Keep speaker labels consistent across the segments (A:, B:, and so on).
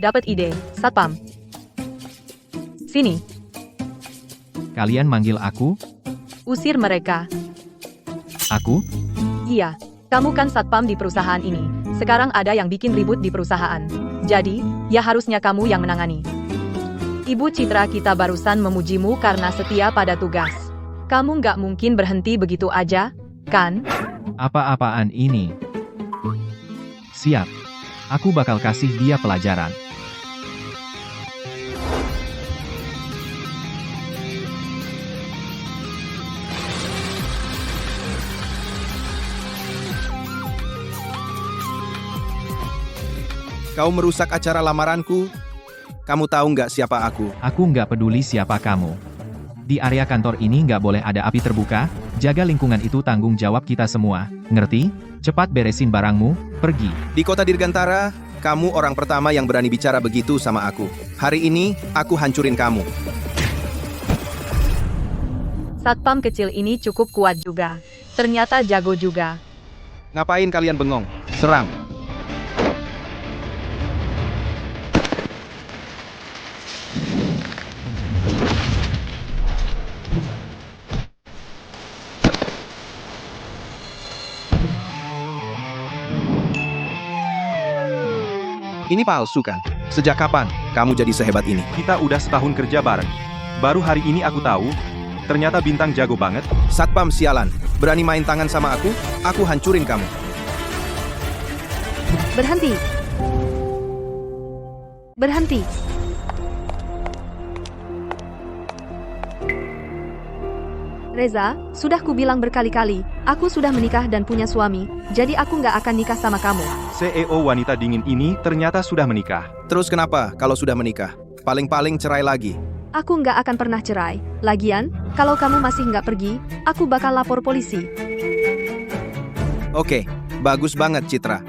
A: Dapat ide, Satpam. Sini,
B: Kalian manggil aku?
A: usir mereka.
B: Aku?
A: Iya, kamu kan Satpam di perusahaan ini. Sekarang ada yang bikin ribut di perusahaan. Jadi, ya harusnya kamu yang menangani. Ibu Citra kita barusan memujimu karena setia pada tugas. Kamu nggak mungkin berhenti begitu aja, kan?
B: Apa-apaan ini? Siap. Aku bakal kasih dia pelajaran.
C: Kau merusak acara lamaranku. Kamu tahu nggak siapa aku?
B: Aku nggak peduli siapa kamu. Di area kantor ini nggak boleh ada api terbuka. Jaga lingkungan itu tanggung jawab kita semua. Ngerti? Cepat beresin barangmu, pergi.
C: Di kota Dirgantara, kamu orang pertama yang berani bicara begitu sama aku. Hari ini, aku hancurin kamu.
A: Satpam kecil ini cukup kuat juga. Ternyata jago juga.
C: Ngapain kalian bengong? Serang. Ini palsu kan? Sejak kapan kamu jadi sehebat ini?
D: Kita udah setahun kerja bareng. Baru hari ini aku tahu, ternyata Bintang jago banget.
C: Satpam sialan, berani main tangan sama aku hancurin kamu.
A: Berhenti. Berhenti. Reza, sudah kubilang berkali-kali, aku sudah menikah dan punya suami, jadi aku nggak akan nikah sama kamu.
D: CEO wanita dingin ini ternyata sudah menikah.
C: Terus kenapa kalau sudah menikah? Paling-paling cerai lagi.
A: Aku nggak akan pernah cerai. Lagian, kalau kamu masih nggak pergi, aku bakal lapor polisi.
C: Oke, bagus banget Citra.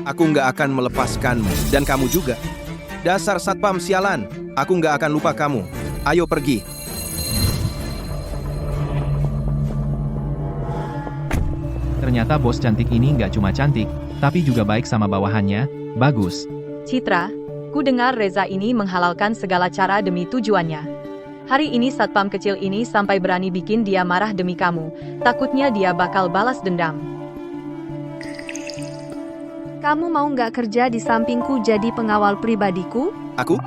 C: Aku nggak akan melepaskanmu, dan kamu juga. Dasar Satpam sialan, aku nggak akan lupa kamu. Ayo pergi.
B: Ternyata bos cantik ini nggak cuma cantik, tapi juga baik sama bawahannya. Bagus.
A: Citra, ku dengar Reza ini menghalalkan segala cara demi tujuannya. Hari ini Satpam kecil ini sampai berani bikin dia marah demi kamu. Takutnya dia bakal balas dendam. Kamu mau nggak kerja di sampingku jadi pengawal pribadiku?
C: Aku?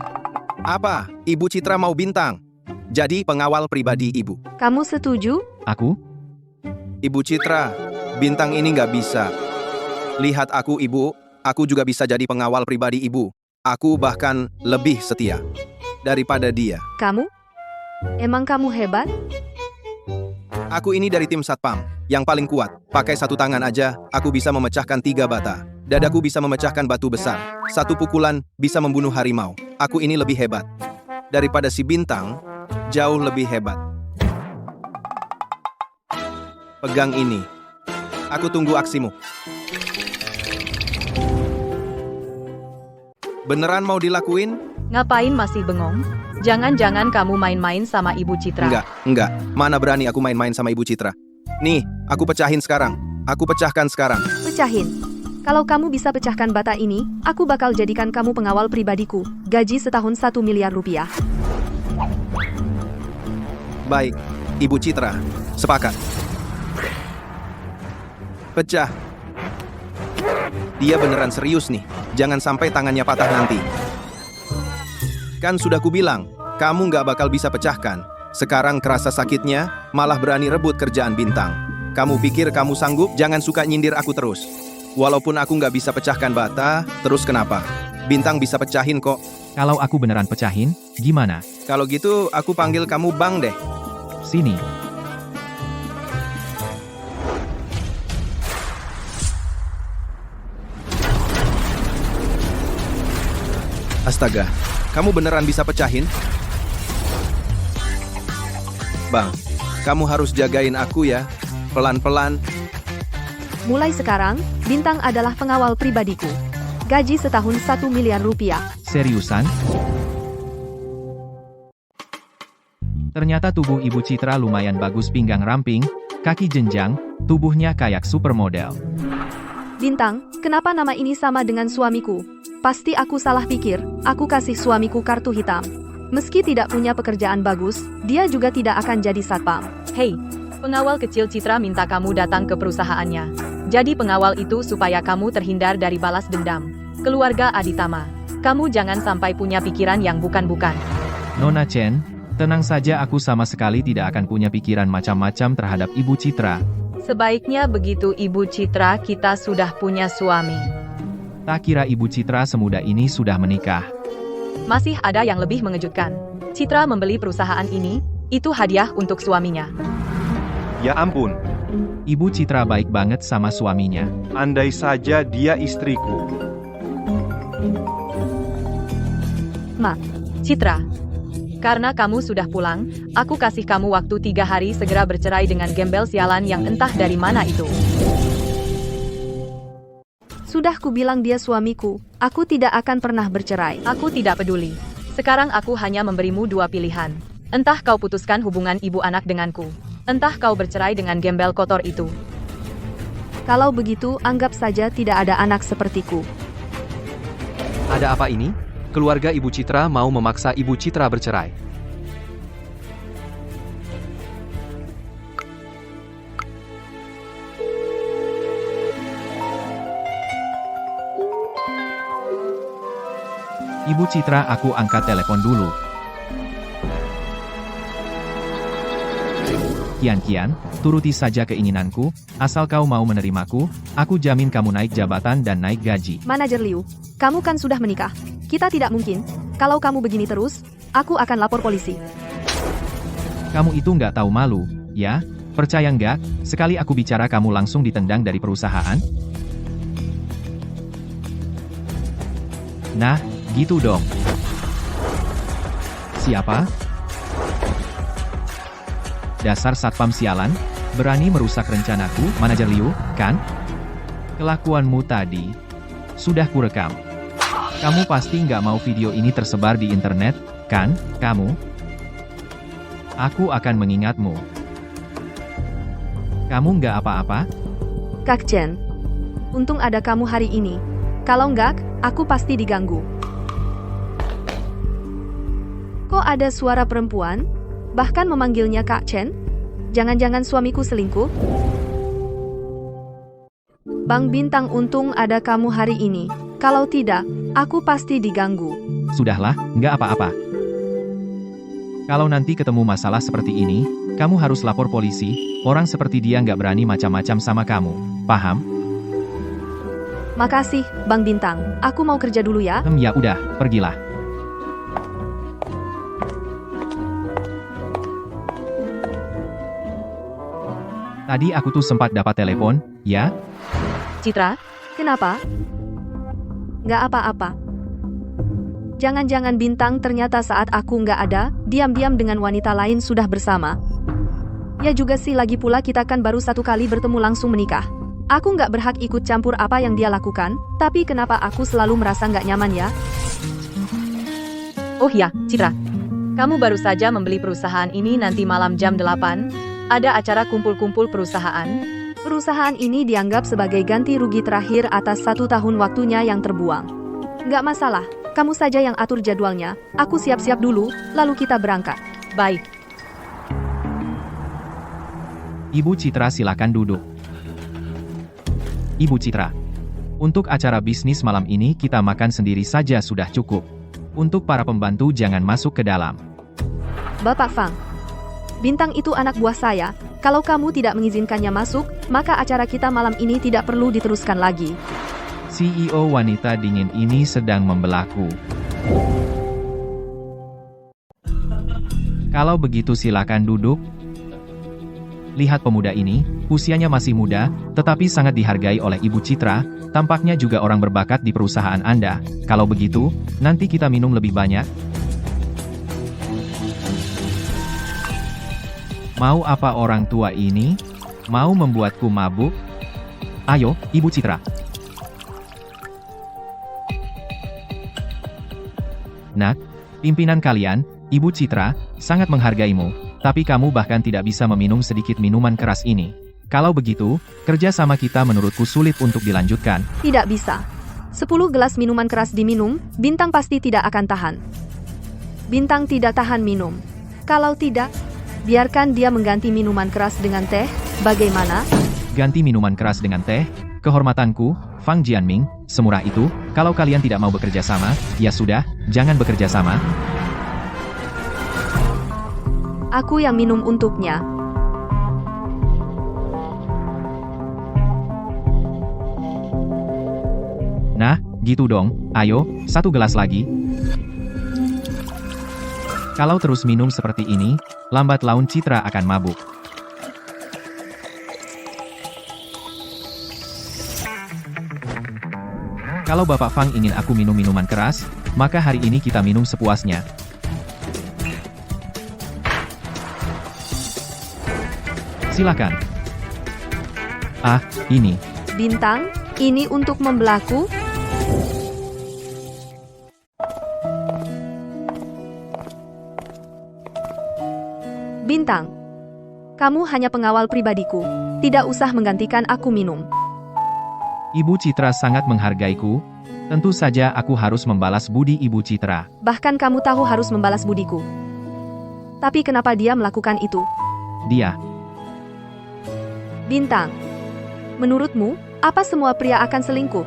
C: Apa? Ibu Citra mau Bintang? Jadi pengawal pribadi ibu.
A: Kamu setuju?
B: Aku?
C: Ibu Citra, Bintang ini nggak bisa. Lihat aku ibu, aku juga bisa jadi pengawal pribadi ibu. Aku bahkan lebih setia daripada dia.
A: Kamu? Emang kamu hebat?
C: Aku ini dari tim Satpam, yang paling kuat. Pakai satu tangan aja, aku bisa memecahkan 3 bata. Dadaku bisa memecahkan batu besar. Satu pukulan bisa membunuh harimau. Aku ini lebih hebat. Daripada si Bintang, jauh lebih hebat. Pegang ini. Aku tunggu aksimu. Beneran mau dilakuin?
A: Ngapain masih bengong? Jangan-jangan kamu main-main sama Ibu Citra.
C: Enggak. Mana berani aku main-main sama Ibu Citra. Nih, aku pecahin sekarang. Aku pecahkan sekarang.
A: Pecahin. Kalau kamu bisa pecahkan bata ini, aku bakal jadikan kamu pengawal pribadiku. Gaji setahun 1 miliar rupiah.
C: Baik, Ibu Citra. Sepakat. Pecah. Dia beneran serius nih. Jangan sampai tangannya patah nanti. Kan sudah kubilang, kamu nggak bakal bisa pecahkan. Sekarang kerasa sakitnya, malah berani rebut kerjaan Bintang. Kamu pikir kamu sanggup? Jangan suka nyindir aku terus. Walaupun aku nggak bisa pecahkan bata, terus kenapa? Bintang bisa pecahin kok.
B: Kalau aku beneran pecahin, gimana?
C: Kalau gitu, aku panggil kamu Bang deh.
B: Sini.
C: Astaga, kamu beneran bisa pecahin? Bang, kamu harus jagain aku ya. Pelan-pelan.
A: Mulai sekarang, Bintang adalah pengawal pribadiku. Gaji setahun 1 miliar rupiah.
B: Seriusan? Ternyata tubuh Ibu Citra lumayan bagus, pinggang ramping, kaki jenjang, tubuhnya kayak supermodel.
A: Bintang, kenapa nama ini sama dengan suamiku?
E: Pasti aku salah pikir, aku kasih suamiku kartu hitam. Meski tidak punya pekerjaan bagus, dia juga tidak akan jadi satpam.
A: Hei, pengawal kecil Citra minta kamu datang ke perusahaannya. Jadi pengawal itu supaya kamu terhindar dari balas dendam. Keluarga Aditama, kamu jangan sampai punya pikiran yang bukan-bukan.
B: Nona Chen, tenang saja, aku sama sekali tidak akan punya pikiran macam-macam terhadap Ibu Citra.
A: Sebaiknya begitu Ibu Citra, kita sudah punya suami.
B: Tak kira Ibu Citra semuda ini sudah menikah.
A: Masih ada yang lebih mengejutkan. Citra membeli perusahaan ini, itu hadiah untuk suaminya.
D: Ya ampun,
B: Ibu Citra baik banget sama suaminya.
D: andai saja dia istriku.
A: Citra, karena kamu sudah pulang, aku kasih kamu waktu 3 hari segera bercerai dengan gembel sialan yang entah dari mana itu.
E: Sudah kubilang dia suamiku, aku tidak akan pernah bercerai.
A: Aku tidak peduli. Sekarang aku hanya memberimu 2 pilihan. Entah kau putuskan hubungan ibu anak denganku. Entah kau bercerai dengan gembel kotor itu.
E: Kalau begitu, anggap saja tidak ada anak sepertiku.
F: Ada apa ini? Keluarga Ibu Citra mau memaksa Ibu Citra bercerai.
B: Ibu Citra, aku angkat telepon dulu. Kian, turuti saja keinginanku, asal kau mau menerimaku, aku jamin kamu naik jabatan dan naik gaji.
E: Manajer Liu, kamu kan sudah menikah. Kita tidak mungkin. Kalau kamu begini terus, aku akan lapor polisi.
B: Kamu itu nggak tahu malu, ya? Percaya nggak, sekali aku bicara kamu langsung ditendang dari perusahaan? Nah, gitu dong. Siapa? Dasar satpam sialan, berani merusak rencanaku, Manajer Liu, kan? Kelakuanmu tadi sudah kurekam. Kamu pasti nggak mau video ini tersebar di internet, kan? Kamu? Aku akan mengingatmu. Kamu nggak apa-apa?
E: Kak Chen, untung ada kamu hari ini. Kalau enggak, aku pasti diganggu. Kok ada suara perempuan? Bahkan memanggilnya Kak Chen? Jangan-jangan suamiku selingkuh? Bang Bintang, untung ada kamu hari ini. Kalau tidak, aku pasti diganggu.
B: Sudahlah, nggak apa-apa. Kalau nanti ketemu masalah seperti ini, kamu harus lapor polisi, orang seperti dia nggak berani macam-macam sama kamu. Paham?
E: Makasih, Bang Bintang. Aku mau kerja dulu ya.
B: Ya udah, pergilah. Tadi aku tuh sempat dapat telepon, ya?
A: Citra,
E: Kenapa? Nggak apa-apa. Jangan-jangan Bintang ternyata saat aku nggak ada, diam-diam dengan wanita lain sudah bersama. Ya juga sih, lagi pula kita kan baru 1 kali bertemu langsung menikah. Aku nggak berhak ikut campur apa yang dia lakukan, tapi kenapa aku selalu merasa nggak nyaman ya?
A: oh ya, Citra. Kamu baru saja membeli perusahaan ini, nanti malam jam 8, ada acara kumpul-kumpul perusahaan.
E: Perusahaan ini dianggap sebagai ganti rugi terakhir atas 1 tahun waktunya yang terbuang. Nggak masalah, kamu saja yang atur jadwalnya, aku siap-siap dulu, lalu kita berangkat.
A: Baik.
B: Ibu Citra, silakan duduk. Ibu Citra, untuk acara bisnis malam ini kita makan sendiri saja sudah cukup. Untuk para pembantu jangan masuk ke dalam.
E: Bapak Fang, Bintang itu anak buah saya. Kalau kamu tidak mengizinkannya masuk, maka acara kita malam ini tidak perlu diteruskan lagi.
B: CEO wanita dingin ini sedang membelaku. Kalau begitu silakan duduk. Lihat pemuda ini, usianya masih muda, tetapi sangat dihargai oleh Ibu Citra, tampaknya juga orang berbakat di perusahaan Anda. Kalau begitu, nanti kita minum lebih banyak. Mau apa orang tua ini? Mau membuatku mabuk? Ayo, Ibu Citra. Nak, pimpinan kalian, Ibu Citra, sangat menghargaimu, tapi kamu bahkan tidak bisa meminum sedikit minuman keras ini. Kalau begitu, kerja sama kita menurutku sulit untuk dilanjutkan.
E: Tidak bisa. 10 gelas minuman keras diminum, Bintang pasti tidak akan tahan. Bintang tidak tahan minum. Kalau tidak, biarkan dia mengganti minuman keras dengan teh, bagaimana?
B: Ganti minuman keras dengan teh? Kehormatanku, Fang Jianming, semurah itu. Kalau kalian tidak mau bekerja sama, ya sudah, jangan bekerja sama.
E: Aku yang minum untuknya.
B: Nah, gitu dong. Ayo, 1 gelas lagi. Kalau terus minum seperti ini, lambat laun Citra akan mabuk. Kalau Bapak Fang ingin aku minum minuman keras, maka hari ini kita minum sepuasnya. Silakan. Ah, ini.
E: Bintang, ini untuk membelaku? Bintang, kamu hanya pengawal pribadiku. Tidak usah menggantikan aku minum.
B: Ibu Citra sangat menghargaiku. Tentu saja aku harus membalas budi Ibu Citra.
E: Bahkan kamu tahu harus membalas budiku. Tapi kenapa dia melakukan itu?
B: Dia.
E: Bintang, menurutmu, apa semua pria akan selingkuh?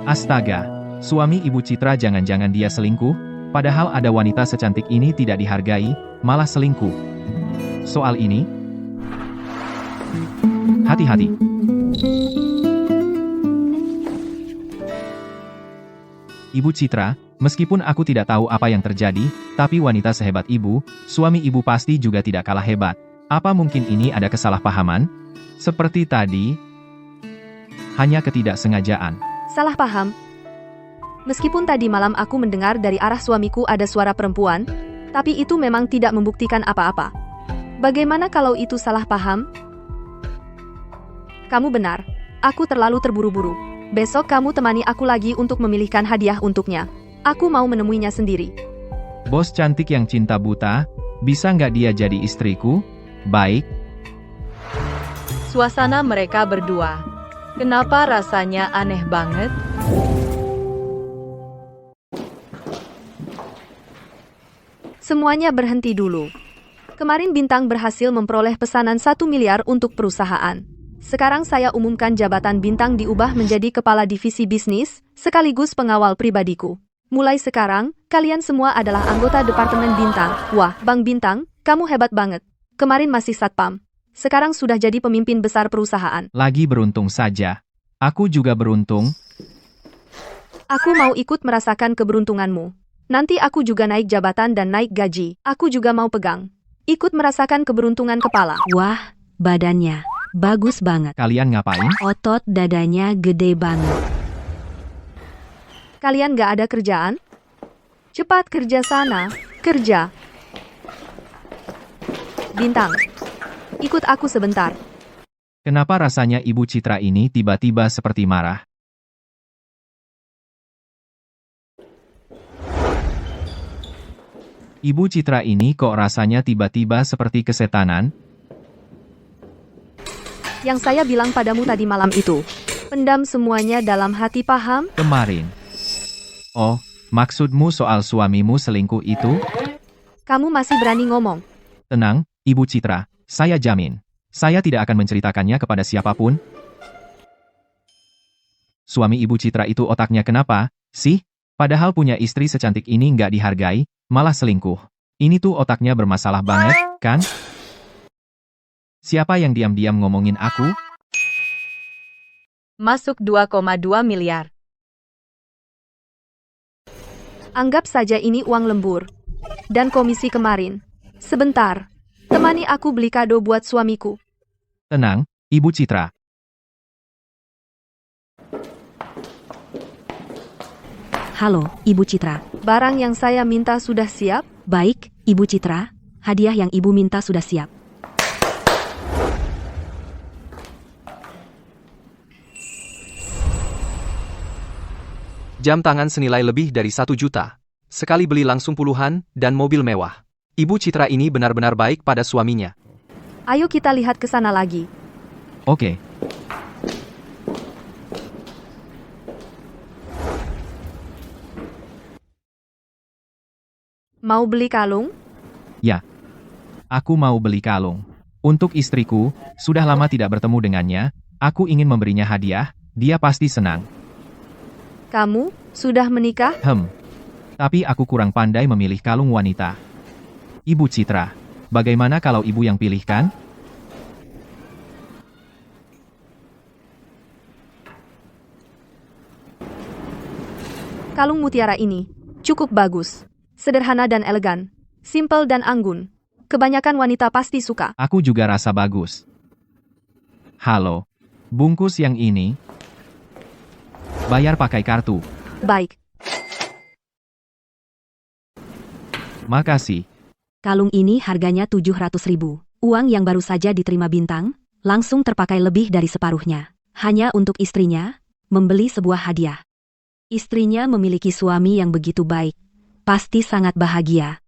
B: Astaga, suami Ibu Citra jangan-jangan dia selingkuh? Padahal ada wanita secantik ini tidak dihargai, malah selingkuh. Soal ini, hati-hati. Ibu Citra, meskipun aku tidak tahu apa yang terjadi, tapi wanita sehebat ibu, suami ibu pasti juga tidak kalah hebat. Apa mungkin ini ada kesalahpahaman? Seperti tadi, hanya ketidaksengajaan.
E: Salah paham. Meskipun tadi malam aku mendengar dari arah suamiku ada suara perempuan, tapi itu memang tidak membuktikan apa-apa. Bagaimana kalau itu salah paham? Kamu benar. Aku terlalu terburu-buru. Besok kamu temani aku lagi untuk memilihkan hadiah untuknya. Aku mau menemuinya sendiri.
B: Bos cantik yang cinta buta, bisa nggak dia jadi istriku? Baik.
A: Suasana mereka berdua. Kenapa rasanya aneh banget?
E: Semuanya berhenti dulu. Kemarin Bintang berhasil memperoleh pesanan 1 miliar untuk perusahaan. Sekarang saya umumkan jabatan Bintang diubah menjadi kepala divisi bisnis, sekaligus pengawal pribadiku. Mulai sekarang, kalian semua adalah anggota Departemen Bintang. Wah, Bang Bintang, kamu hebat banget. Kemarin masih satpam. Sekarang sudah jadi pemimpin besar perusahaan.
B: Lagi beruntung saja. Aku juga beruntung.
E: Aku mau ikut merasakan keberuntunganmu. Nanti aku juga naik jabatan dan naik gaji. Aku juga mau pegang. Ikut merasakan keberuntungan kepala.
G: Wah, badannya bagus banget.
B: Kalian ngapain?
G: Otot dadanya gede banget.
E: Kalian gak ada kerjaan? Cepat kerja sana. Kerja. Bintang, ikut aku sebentar.
B: Kenapa rasanya Ibu Citra ini tiba-tiba seperti marah? Ibu Citra ini kok rasanya tiba-tiba seperti kesetanan?
E: Yang saya bilang padamu tadi malam itu. Pendam semuanya dalam hati, paham?
B: Kemarin. Oh, maksudmu soal suamimu selingkuh itu?
E: Kamu masih berani ngomong.
B: Tenang, Ibu Citra, saya jamin. Saya tidak akan menceritakannya kepada siapapun. Suami Ibu Citra itu otaknya kenapa, sih? Padahal punya istri secantik ini nggak dihargai, malah selingkuh. Ini tuh otaknya bermasalah banget, kan? Siapa yang diam-diam ngomongin aku?
A: Masuk 2,2 miliar.
E: Anggap saja ini uang lembur. Dan komisi kemarin. Sebentar. Temani aku beli kado buat suamiku.
B: Tenang, Ibu Citra.
G: Halo, Ibu Citra.
E: Barang yang saya minta sudah siap?
G: Baik, Ibu Citra. Hadiah yang Ibu minta sudah siap.
F: Jam tangan senilai lebih dari 1 juta. Sekali beli langsung puluhan, dan mobil mewah. Ibu Citra ini benar-benar baik pada suaminya.
E: Ayo kita lihat ke sana lagi.
B: Oke.
E: Mau beli kalung?
B: Ya. Aku mau beli kalung. Untuk istriku, sudah lama tidak bertemu dengannya, aku ingin memberinya hadiah, dia pasti senang.
E: Kamu sudah menikah?
B: Tapi aku kurang pandai memilih kalung wanita. Ibu Citra, bagaimana kalau ibu yang pilihkan?
E: Kalung mutiara ini cukup bagus. Sederhana dan elegan. Simple dan anggun. Kebanyakan wanita pasti suka.
B: Aku juga rasa bagus. Halo, bungkus yang ini. Bayar pakai kartu.
E: Baik.
B: Makasih.
G: Kalung ini harganya 700.000. Uang yang baru saja diterima Bintang, langsung terpakai lebih dari separuhnya. Hanya untuk istrinya, membeli sebuah hadiah. Istrinya memiliki suami yang begitu baik. Pasti sangat bahagia.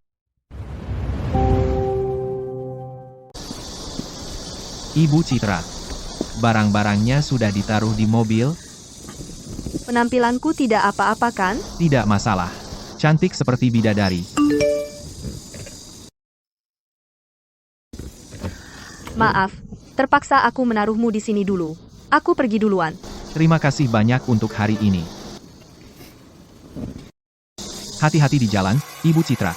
B: Ibu Citra, barang-barangnya sudah ditaruh di mobil?
E: Penampilanku tidak apa-apa kan?
B: Tidak masalah. Cantik seperti bidadari.
E: Maaf, terpaksa aku menaruhmu di sini dulu. Aku pergi duluan.
B: Terima kasih banyak untuk hari ini. Hati-hati di jalan, Ibu Citra.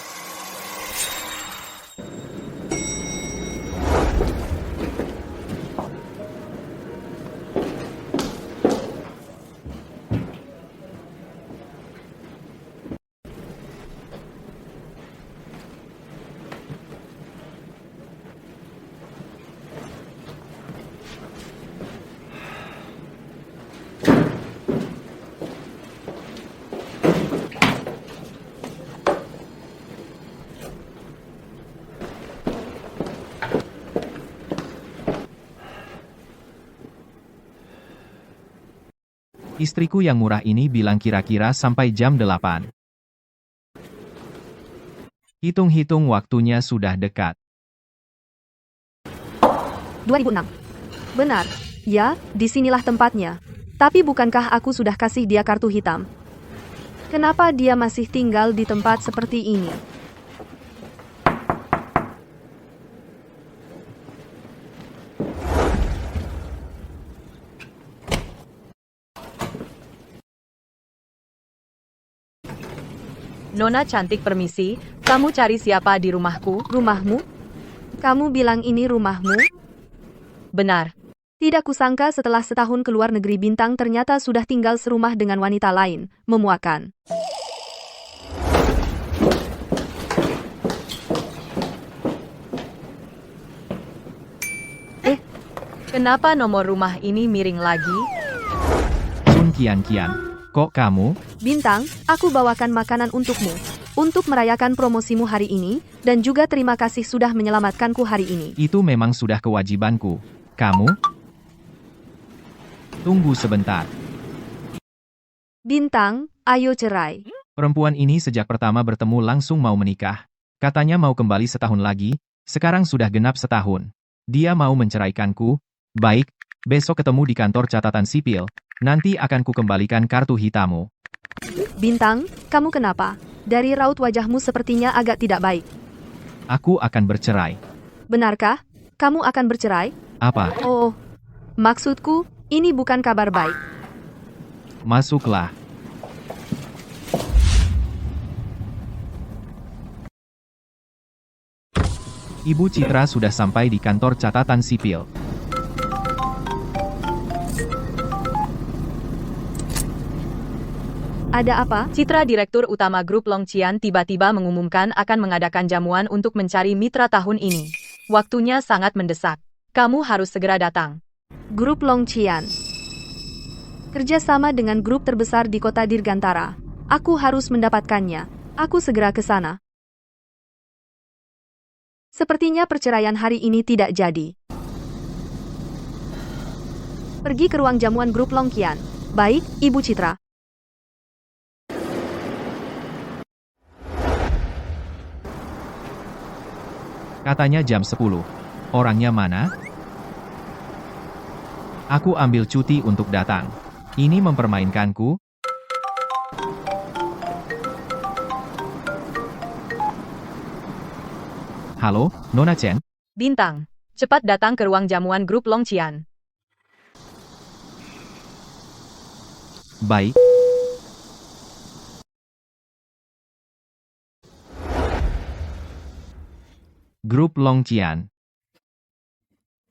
B: Istriku yang murah ini bilang kira-kira sampai jam 8. Hitung-hitung waktunya sudah dekat.
E: 2006. Benar. Ya, disinilah tempatnya. Tapi bukankah aku sudah kasih dia kartu hitam? Kenapa dia masih tinggal di tempat seperti ini?
A: Nona cantik permisi, kamu cari siapa di rumahku?
E: Rumahmu? Kamu bilang ini rumahmu?
A: Benar.
E: Tidak kusangka setelah setahun keluar negeri Bintang ternyata sudah tinggal serumah dengan wanita lain. Memuakan.
A: Kenapa nomor rumah ini miring lagi?
B: Sun Kian, kok kamu?
E: Bintang, aku bawakan makanan untukmu. Untuk merayakan promosimu hari ini, dan juga terima kasih sudah menyelamatkanku hari ini.
B: Itu memang sudah kewajibanku. Kamu? Tunggu sebentar.
E: Bintang, ayo cerai.
B: Perempuan ini sejak pertama bertemu langsung mau menikah. Katanya mau kembali setahun lagi, sekarang sudah genap setahun. Dia mau menceraikanku. Baik, besok ketemu di kantor catatan sipil. Nanti akan kukembalikan kartu hitammu.
E: Bintang, kamu kenapa? Dari raut wajahmu sepertinya agak tidak baik.
B: Aku akan bercerai.
E: Benarkah? Kamu akan bercerai?
B: Apa?
E: Oh, maksudku, ini bukan kabar baik.
B: Masuklah. Ibu Citra sudah sampai di kantor catatan sipil.
E: Ada apa?
A: Citra Direktur Utama Grup Longqian tiba-tiba mengumumkan akan mengadakan jamuan untuk mencari mitra tahun ini. Waktunya sangat mendesak. Kamu harus segera datang.
E: Grup Longqian. Kerjasama dengan grup terbesar di kota Dirgantara. Aku harus mendapatkannya. Aku segera ke sana. Sepertinya perceraian hari ini tidak jadi. Pergi ke ruang jamuan grup Longqian. Baik, Ibu Citra.
B: Katanya jam 10. Orangnya mana? Aku ambil cuti untuk datang. Ini mempermainkanku? Halo, Nona Chen?
A: Bintang, cepat datang ke ruang jamuan grup Longqian.
B: Baik. Grup Longqian.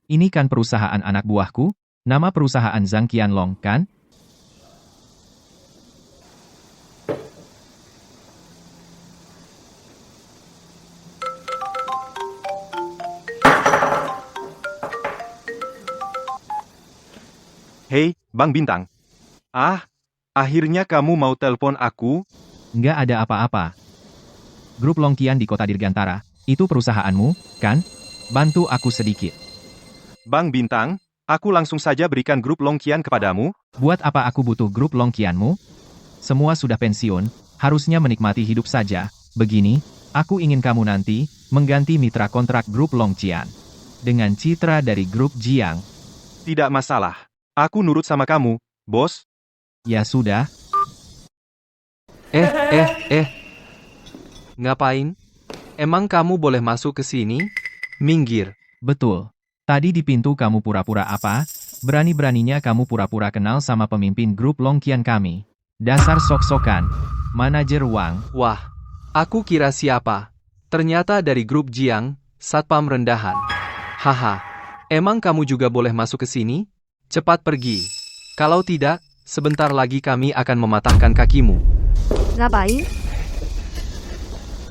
B: Ini kan perusahaan anak buahku? Nama perusahaan Zhang Qianlong, kan?
D: Hei, Bang Bintang. Akhirnya kamu mau telepon aku?
B: Nggak ada apa-apa. Grup Longqian di kota Dirgantara, itu perusahaanmu, kan? Bantu aku sedikit.
D: Bang Bintang, aku langsung saja berikan grup Longqian kepadamu.
B: Buat apa aku butuh grup Longqianmu? Semua sudah pensiun, harusnya menikmati hidup saja. Begini, aku ingin kamu nanti mengganti mitra kontrak grup Longqian dengan Citra dari grup Jiang.
D: Tidak masalah. Aku nurut sama kamu, bos.
B: Ya sudah,
F: Ngapain? Emang kamu boleh masuk ke sini? Minggir.
B: betul. Tadi di pintu kamu pura-pura apa? Berani-beraninya kamu pura-pura kenal sama pemimpin grup Longqian kami. Dasar sok-sokan. Manajer Wang.
F: Wah, aku kira siapa? Ternyata dari grup Jiang, satpam rendahan. Haha, emang kamu juga boleh masuk ke sini? Cepat pergi. Kalau tidak, sebentar lagi kami akan mematahkan kakimu.
E: Ngapain?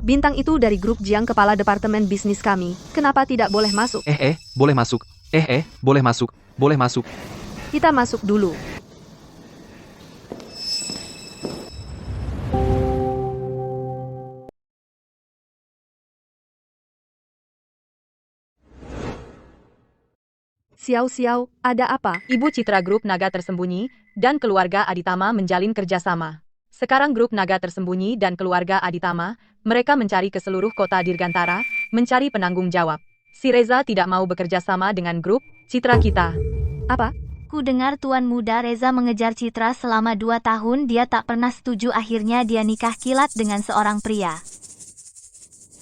E: Bintang itu dari grup Jiang, kepala departemen bisnis kami. Kenapa tidak boleh masuk?
F: Boleh masuk. Boleh masuk. Boleh masuk.
E: Kita masuk dulu. Xiao, ada apa?
A: Ibu Citra Grup Naga Tersembunyi dan keluarga Aditama menjalin kerjasama. Sekarang grup Naga Tersembunyi dan keluarga Aditama, mereka mencari ke seluruh kota Dirgantara, mencari penanggung jawab. Si Reza tidak mau bekerja sama dengan grup Citra kita.
E: Apa?
H: Ku dengar Tuan Muda Reza mengejar Citra selama 2 tahun, dia tak pernah setuju, akhirnya dia nikah kilat dengan seorang pria.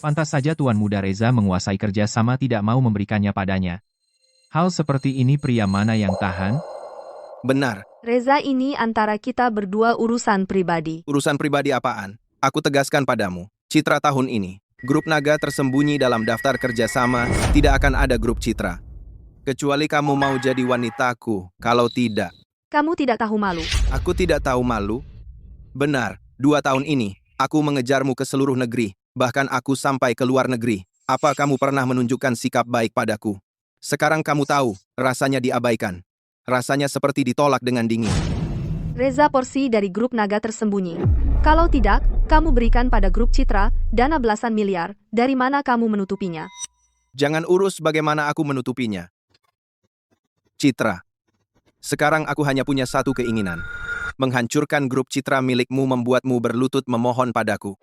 B: Pantas saja Tuan Muda Reza menguasai kerja sama tidak mau memberikannya padanya. Hal seperti ini pria mana yang tahan?
C: Benar.
E: Reza, ini antara kita berdua urusan pribadi.
C: Urusan pribadi apaan? Aku tegaskan padamu, Citra tahun ini, grup Naga Tersembunyi dalam daftar kerjasama, tidak akan ada grup Citra. Kecuali kamu mau jadi wanitaku, kalau tidak.
E: Kamu tidak tahu malu.
C: Aku tidak tahu malu. Benar, 2 tahun ini, aku mengejarmu ke seluruh negeri, bahkan aku sampai ke luar negeri. Apa kamu pernah menunjukkan sikap baik padaku? Sekarang kamu tahu, rasanya diabaikan. Rasanya seperti ditolak dengan dingin.
E: Reza, porsi dari grup Naga Tersembunyi. Kalau tidak, kamu berikan pada grup Citra dana belasan miliar. Dari mana kamu menutupinya?
C: Jangan urus bagaimana aku menutupinya. Citra. Sekarang aku hanya punya satu keinginan. Menghancurkan grup Citra milikmu, membuatmu berlutut memohon padaku.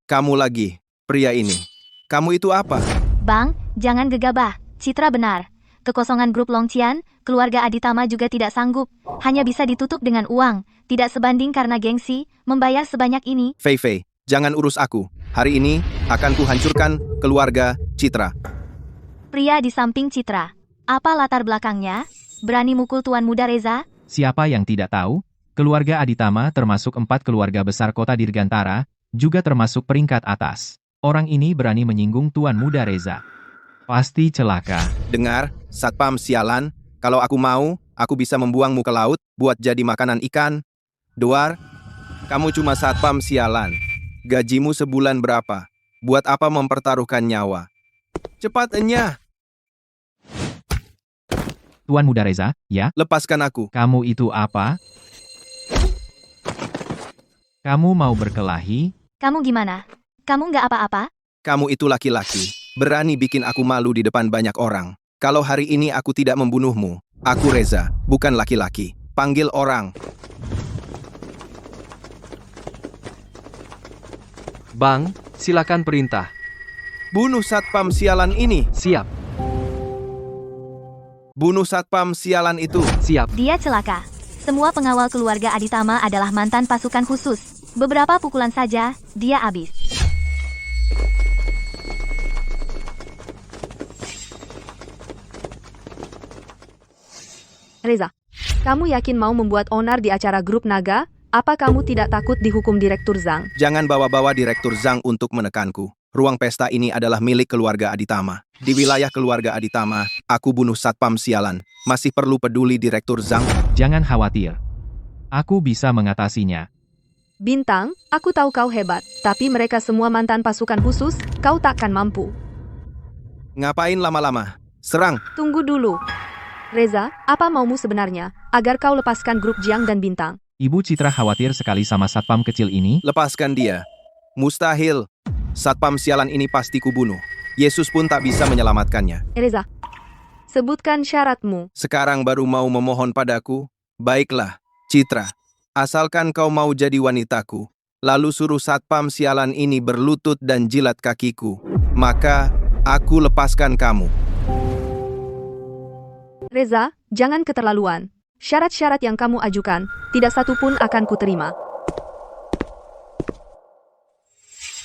C: Kamu lagi, pria ini. Kamu itu apa?
H: Bang, jangan gegabah. Citra benar. Kekosongan grup Longqian, keluarga Aditama juga tidak sanggup. Hanya bisa ditutup dengan uang. Tidak sebanding karena gengsi, membayar sebanyak ini.
C: Fei, jangan urus aku. Hari ini, akan kuhancurkan keluarga Citra.
H: Pria di samping Citra. Apa latar belakangnya? Berani mukul Tuan Muda Reza?
B: Siapa yang tidak tahu? Keluarga Aditama termasuk 4 keluarga besar kota Dirgantara, juga termasuk peringkat atas. Orang ini berani menyinggung Tuan Muda Reza. Pasti celaka.
C: Dengar, satpam sialan, kalau aku mau, aku bisa membuangmu ke laut, buat jadi makanan ikan. Doar, kamu cuma satpam sialan. Gajimu sebulan berapa? Buat apa mempertaruhkan nyawa? Cepat enyah.
B: Tuan Muda Reza, ya?
C: Lepaskan aku.
B: Kamu itu apa? Kamu mau berkelahi?
H: Kamu gimana? Kamu nggak apa-apa?
C: Kamu itu laki-laki. Berani bikin aku malu di depan banyak orang. Kalau hari ini aku tidak membunuhmu, aku Reza, bukan laki-laki. Panggil orang.
F: Bang, silakan perintah.
C: Bunuh satpam sialan ini.
F: Siap,
C: Bunuh satpam sialan itu.
F: siap.
H: Dia celaka. Semua pengawal keluarga Aditama adalah mantan pasukan khusus. Beberapa pukulan saja, dia habis.
E: Reza, kamu yakin mau membuat onar di acara grup naga? Apa kamu tidak takut dihukum Direktur Zhang?
C: Jangan bawa-bawa Direktur Zhang untuk menekanku. Ruang pesta ini adalah milik keluarga Aditama. Di wilayah keluarga Aditama, aku bunuh satpam sialan. Masih perlu peduli Direktur Zhang?
B: Jangan khawatir. Aku bisa mengatasinya.
E: Bintang, aku tahu kau hebat, tapi mereka semua mantan pasukan khusus, kau takkan mampu.
C: Ngapain lama-lama? Serang!
E: Tunggu dulu. Reza, apa maumu sebenarnya, agar kau lepaskan grup Jiang dan Bintang?
B: Ibu Citra khawatir sekali sama satpam kecil ini.
C: Lepaskan dia. Mustahil. Satpam sialan ini pasti kubunuh. Yesus pun tak bisa menyelamatkannya.
E: Reza, sebutkan syaratmu.
C: Sekarang baru mau memohon padaku? Baiklah, Citra. Asalkan kau mau jadi wanitaku, lalu suruh satpam sialan ini berlutut dan jilat kakiku, maka aku lepaskan kamu.
E: Reza, jangan keterlaluan. Syarat-syarat yang kamu ajukan, tidak satu pun akan kuterima.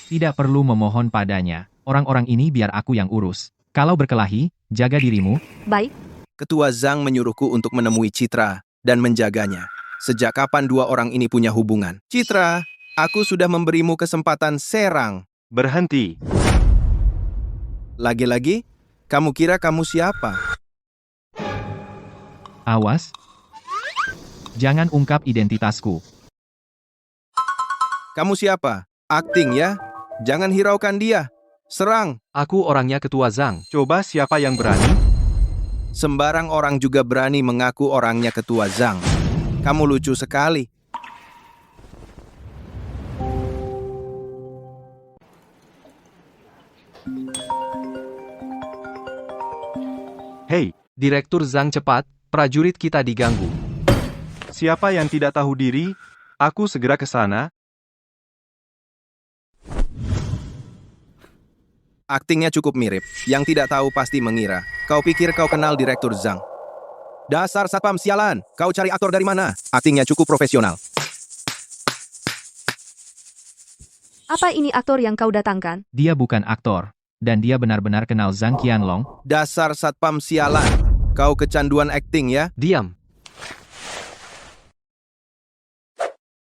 B: Tidak perlu memohon padanya. Orang-orang ini biar aku yang urus. Kalau berkelahi, jaga dirimu.
E: Baik,
C: Ketua Zhang menyuruhku untuk menemui Citra dan menjaganya. Sejak kapan dua orang ini punya hubungan? Citra, aku sudah memberimu kesempatan serang.
D: Berhenti.
C: Lagi-lagi, kamu kira kamu siapa?
B: Awas. Jangan ungkap identitasku.
C: Kamu siapa? Akting ya? Jangan hiraukan dia. Serang.
F: Aku orangnya Ketua Zhang.
D: Coba siapa yang berani?
C: Sembarang orang juga berani mengaku orangnya Ketua Zhang. Kamu lucu sekali.
D: Hei,
F: Direktur Zhang cepat, prajurit kita diganggu.
D: siapa yang tidak tahu diri? Aku segera ke sana.
C: Aktingnya cukup mirip. Yang tidak tahu pasti mengira. Kau pikir kau kenal Direktur Zhang? Dasar satpam sialan. Kau cari aktor dari mana? Aktingnya cukup profesional.
E: apa ini aktor yang kau datangkan?
B: Dia bukan aktor. Dan dia benar-benar kenal Zhang Qianlong.
C: Dasar satpam sialan. Kau kecanduan akting ya?
F: Diam.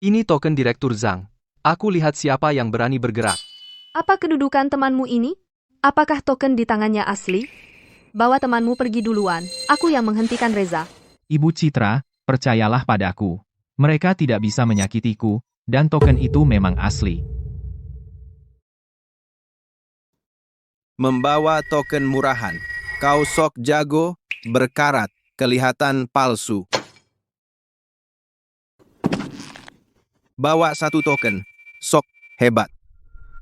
F: Ini token Direktur Zhang. Aku lihat siapa yang berani bergerak.
E: Apa kedudukan temanmu ini? Apakah token di tangannya asli? Bawa temanmu pergi duluan. Aku yang menghentikan Reza.
B: Ibu Citra, percayalah padaku. Mereka tidak bisa menyakitiku, dan token itu memang asli.
C: Membawa token murahan. Kau sok jago, berkarat, kelihatan palsu. Bawa satu token. Sok hebat.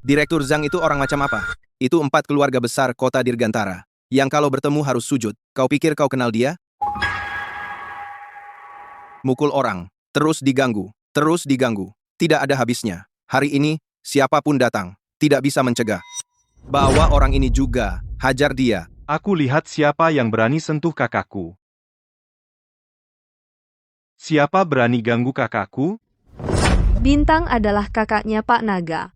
C: Direktur Zhang itu orang macam apa? Itu 4 keluarga besar kota Dirgantara. Yang kalau bertemu harus sujud. Kau pikir kau kenal dia? Mukul orang. Terus diganggu. Terus diganggu. Tidak ada habisnya. Hari ini, siapapun datang. Tidak bisa mencegah. Bawa orang ini juga. Hajar dia.
D: Aku lihat siapa yang berani sentuh kakakku. Siapa berani ganggu kakakku?
E: Bintang adalah kakaknya Pak Naga.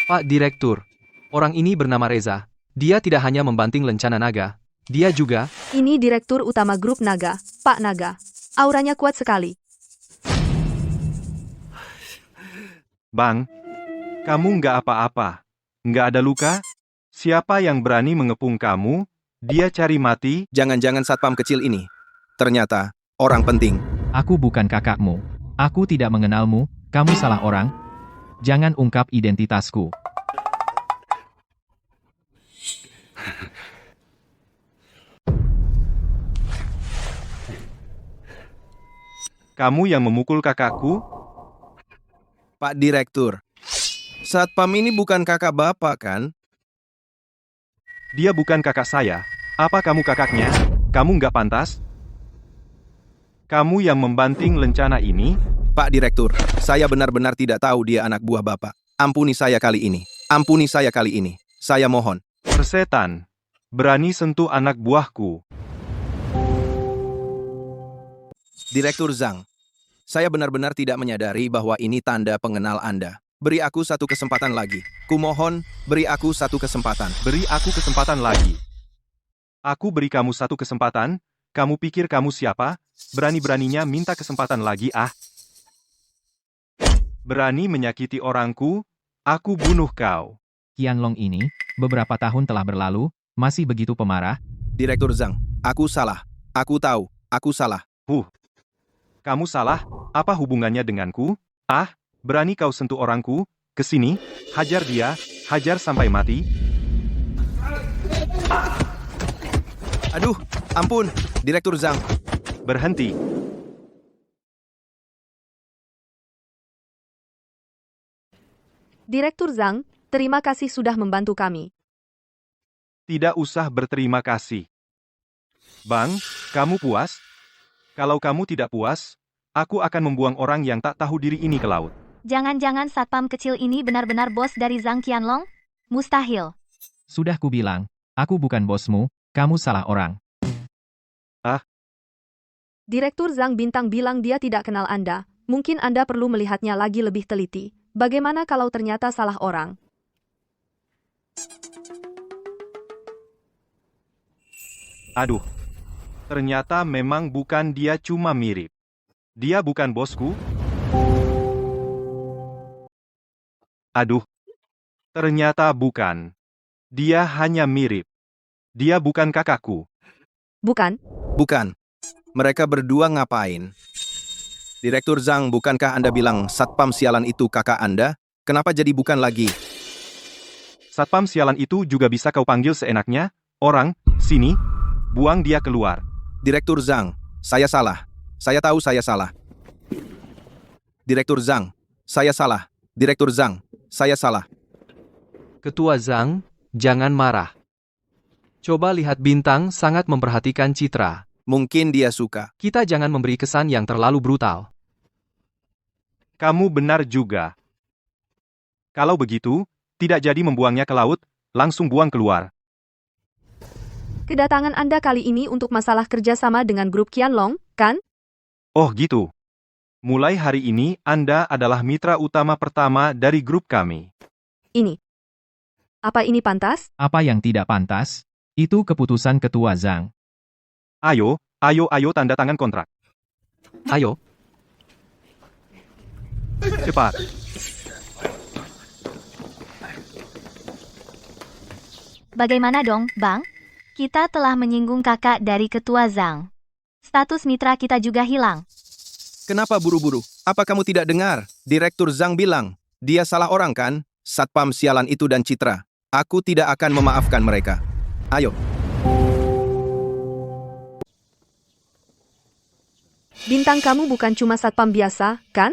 F: Pak Direktur, orang ini bernama Reza. Dia tidak hanya membanting lencana naga. Dia juga...
E: Ini Direktur Utama Grup Naga, Pak Naga. Auranya kuat sekali.
D: Bang, kamu nggak apa-apa. Nggak ada luka? Siapa yang berani mengepung kamu? Dia cari mati?
C: Jangan-jangan satpam kecil ini. Ternyata, orang penting.
B: Aku bukan kakakmu. Aku tidak mengenalmu, kamu salah orang. Jangan ungkap identitasku.
D: Kamu yang memukul kakakku?
C: Pak Direktur. Satpam ini bukan kakak bapak kan?
D: Dia bukan kakak saya. Apa kamu kakaknya? Kamu nggak pantas? Kamu yang membanting lencana ini?
C: Pak Direktur, saya benar-benar tidak tahu dia anak buah Bapak. Ampuni saya kali ini. Ampuni saya kali ini. Saya mohon.
D: Persetan. Berani sentuh anak buahku.
C: Direktur Zhang, saya benar-benar tidak menyadari bahwa ini tanda pengenal Anda. Beri aku satu kesempatan lagi. Kumohon, beri aku satu kesempatan.
D: Beri aku kesempatan lagi. Aku beri kamu satu kesempatan, kamu pikir kamu siapa? Berani-beraninya minta kesempatan lagi ah. Berani menyakiti orangku, aku bunuh kau.
B: Qianlong ini, beberapa tahun telah berlalu, masih begitu pemarah.
C: Direktur Zhang, aku salah. Aku tahu, aku salah.
D: Kamu salah, apa hubungannya denganku? Ah, berani kau sentuh orangku? Kesini, hajar dia, hajar sampai mati.
C: Aduh, ampun, Direktur Zhang.
D: Berhenti.
E: Direktur Zhang, terima kasih sudah membantu kami.
D: Tidak usah berterima kasih. Bang, kamu puas? Kalau kamu tidak puas, aku akan membuang orang yang tak tahu diri ini ke laut.
H: Jangan-jangan satpam kecil ini benar-benar bos dari Zhang Qianlong? Mustahil.
B: Sudah kubilang, aku bukan bosmu, kamu salah orang.
E: Direktur Zhang Bintang bilang dia tidak kenal Anda. Mungkin Anda perlu melihatnya lagi lebih teliti. Bagaimana kalau ternyata salah orang?
D: Aduh, ternyata memang bukan dia, cuma mirip. Dia bukan bosku? Aduh, ternyata bukan. Dia hanya mirip. Dia bukan kakakku.
E: Bukan?
C: Bukan. Mereka berdua ngapain? Direktur Zhang, bukankah Anda bilang satpam sialan itu kakak Anda? Kenapa jadi bukan lagi?
D: Satpam sialan itu juga bisa kau panggil seenaknya? Orang, sini, buang dia keluar.
C: Direktur Zhang, saya salah. Saya tahu saya salah. Direktur Zhang, saya salah. Direktur Zhang, saya salah.
F: Ketua Zhang, jangan marah. Coba lihat Bintang sangat memperhatikan Citra.
C: Mungkin dia suka.
F: Kita jangan memberi kesan yang terlalu brutal.
D: Kamu benar juga. Kalau begitu, tidak jadi membuangnya ke laut, langsung buang keluar.
E: Kedatangan Anda kali ini untuk masalah kerjasama dengan grup Qianlong, kan?
D: Oh gitu. Mulai hari ini, Anda adalah mitra utama pertama dari grup kami.
E: Ini. Apa ini pantas?
B: Apa yang tidak pantas? Itu keputusan Ketua Zhang.
D: Ayo, tanda tangan kontrak.
F: Ayo,
D: Cepat.
H: Bagaimana dong, Bang? Kita telah menyinggung kakak dari Ketua Zhang. Status mitra kita juga hilang.
C: Kenapa buru-buru? Apa kamu tidak dengar? Direktur Zhang bilang, dia salah orang kan? Satpam sialan itu dan Citra. Aku tidak akan memaafkan mereka. Ayo.
E: Bintang, kamu bukan cuma satpam biasa, kan?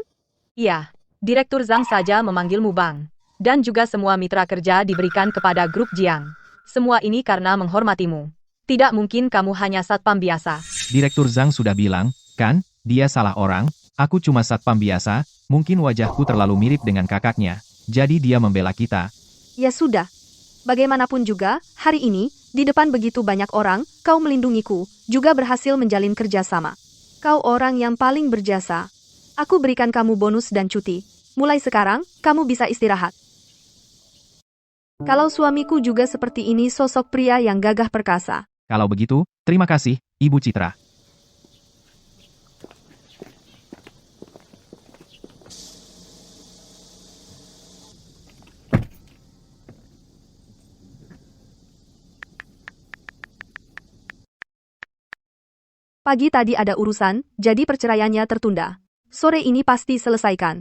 A: Iya, Direktur Zhang saja memanggilmu Bang. Dan juga semua mitra kerja diberikan kepada grup Jiang. Semua ini karena menghormatimu. Tidak mungkin kamu hanya satpam biasa.
B: Direktur Zhang sudah bilang, kan, dia salah orang, aku cuma satpam biasa, mungkin wajahku terlalu mirip dengan kakaknya, jadi dia membela kita.
E: Ya sudah. Bagaimanapun juga, hari ini, di depan begitu banyak orang, kau melindungiku, juga berhasil menjalin kerjasama. Kau orang yang paling berjasa. Aku berikan kamu bonus dan cuti. Mulai sekarang, kamu bisa istirahat. Kalau suamiku juga seperti ini, sosok pria yang gagah perkasa.
B: Kalau begitu, terima kasih, Ibu Citra.
E: Pagi tadi ada urusan, jadi perceraiannya tertunda. Sore ini pasti selesaikan.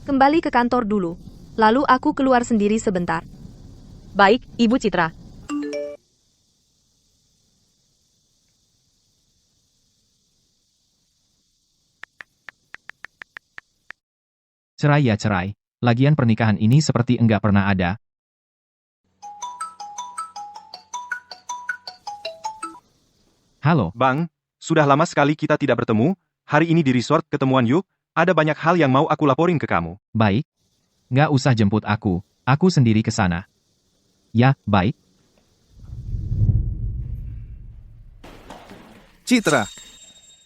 E: Kembali ke kantor dulu. Lalu aku keluar sendiri sebentar.
A: Baik, Ibu Citra.
B: Cerai ya cerai. Lagian pernikahan ini seperti enggak pernah ada. Halo,
D: Bang, sudah lama sekali kita tidak bertemu, hari ini di resort ketemuan yuk, ada banyak hal yang mau aku laporin ke kamu.
B: baik. Nggak usah jemput aku sendiri ke sana. Ya, baik.
C: Citra,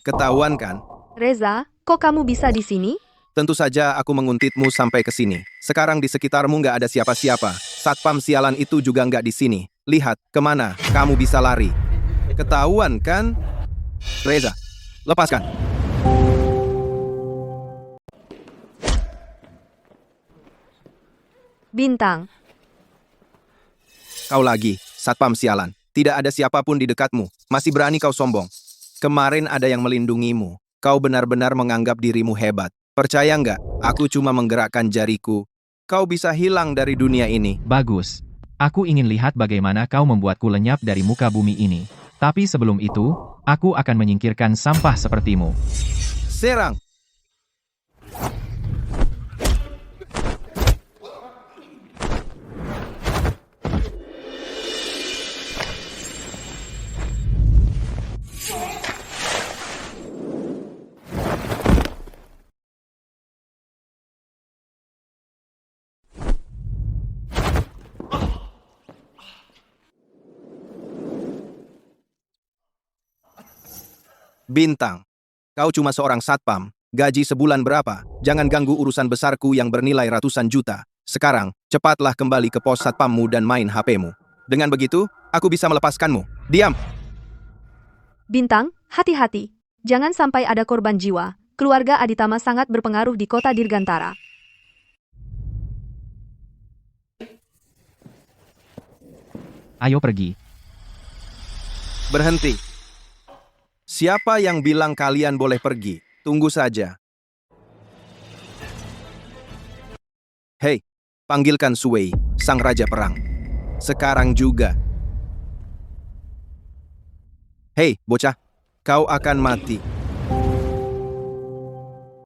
C: Ketahuan kan?
E: Reza, kok kamu bisa di sini?
C: Tentu saja aku menguntitmu sampai ke sini. Sekarang di sekitarmu nggak ada siapa-siapa. Satpam sialan itu juga nggak di sini. Lihat, kemana kamu bisa lari. Ketahuan kan? Reza, lepaskan.
E: Bintang,
C: Kau lagi, Satpam sialan. Tidak ada siapapun di dekatmu. Masih berani kau sombong. Kemarin ada yang melindungimu. Kau benar-benar menganggap dirimu hebat. Percaya nggak? Aku cuma menggerakkan jariku. Kau bisa hilang dari dunia ini.
B: Bagus. Aku ingin lihat bagaimana kau membuatku lenyap dari muka bumi ini. Tapi sebelum itu, aku akan menyingkirkan sampah sepertimu.
C: Serang! Bintang, kau cuma seorang satpam. Gaji sebulan berapa? Jangan ganggu urusan besarku yang bernilai ratusan juta. Sekarang, cepatlah kembali ke pos satpammu dan main HP-mu. Dengan begitu, aku bisa melepaskanmu. Diam!
E: Bintang, hati-hati. Jangan sampai ada korban jiwa. Keluarga Aditama sangat berpengaruh di kota Dirgantara.
B: Ayo pergi.
C: Berhenti. Siapa yang bilang kalian boleh pergi? Tunggu saja. Hei, panggilkan Suwei, sang raja perang. Sekarang juga. Hei, bocah, kau akan mati.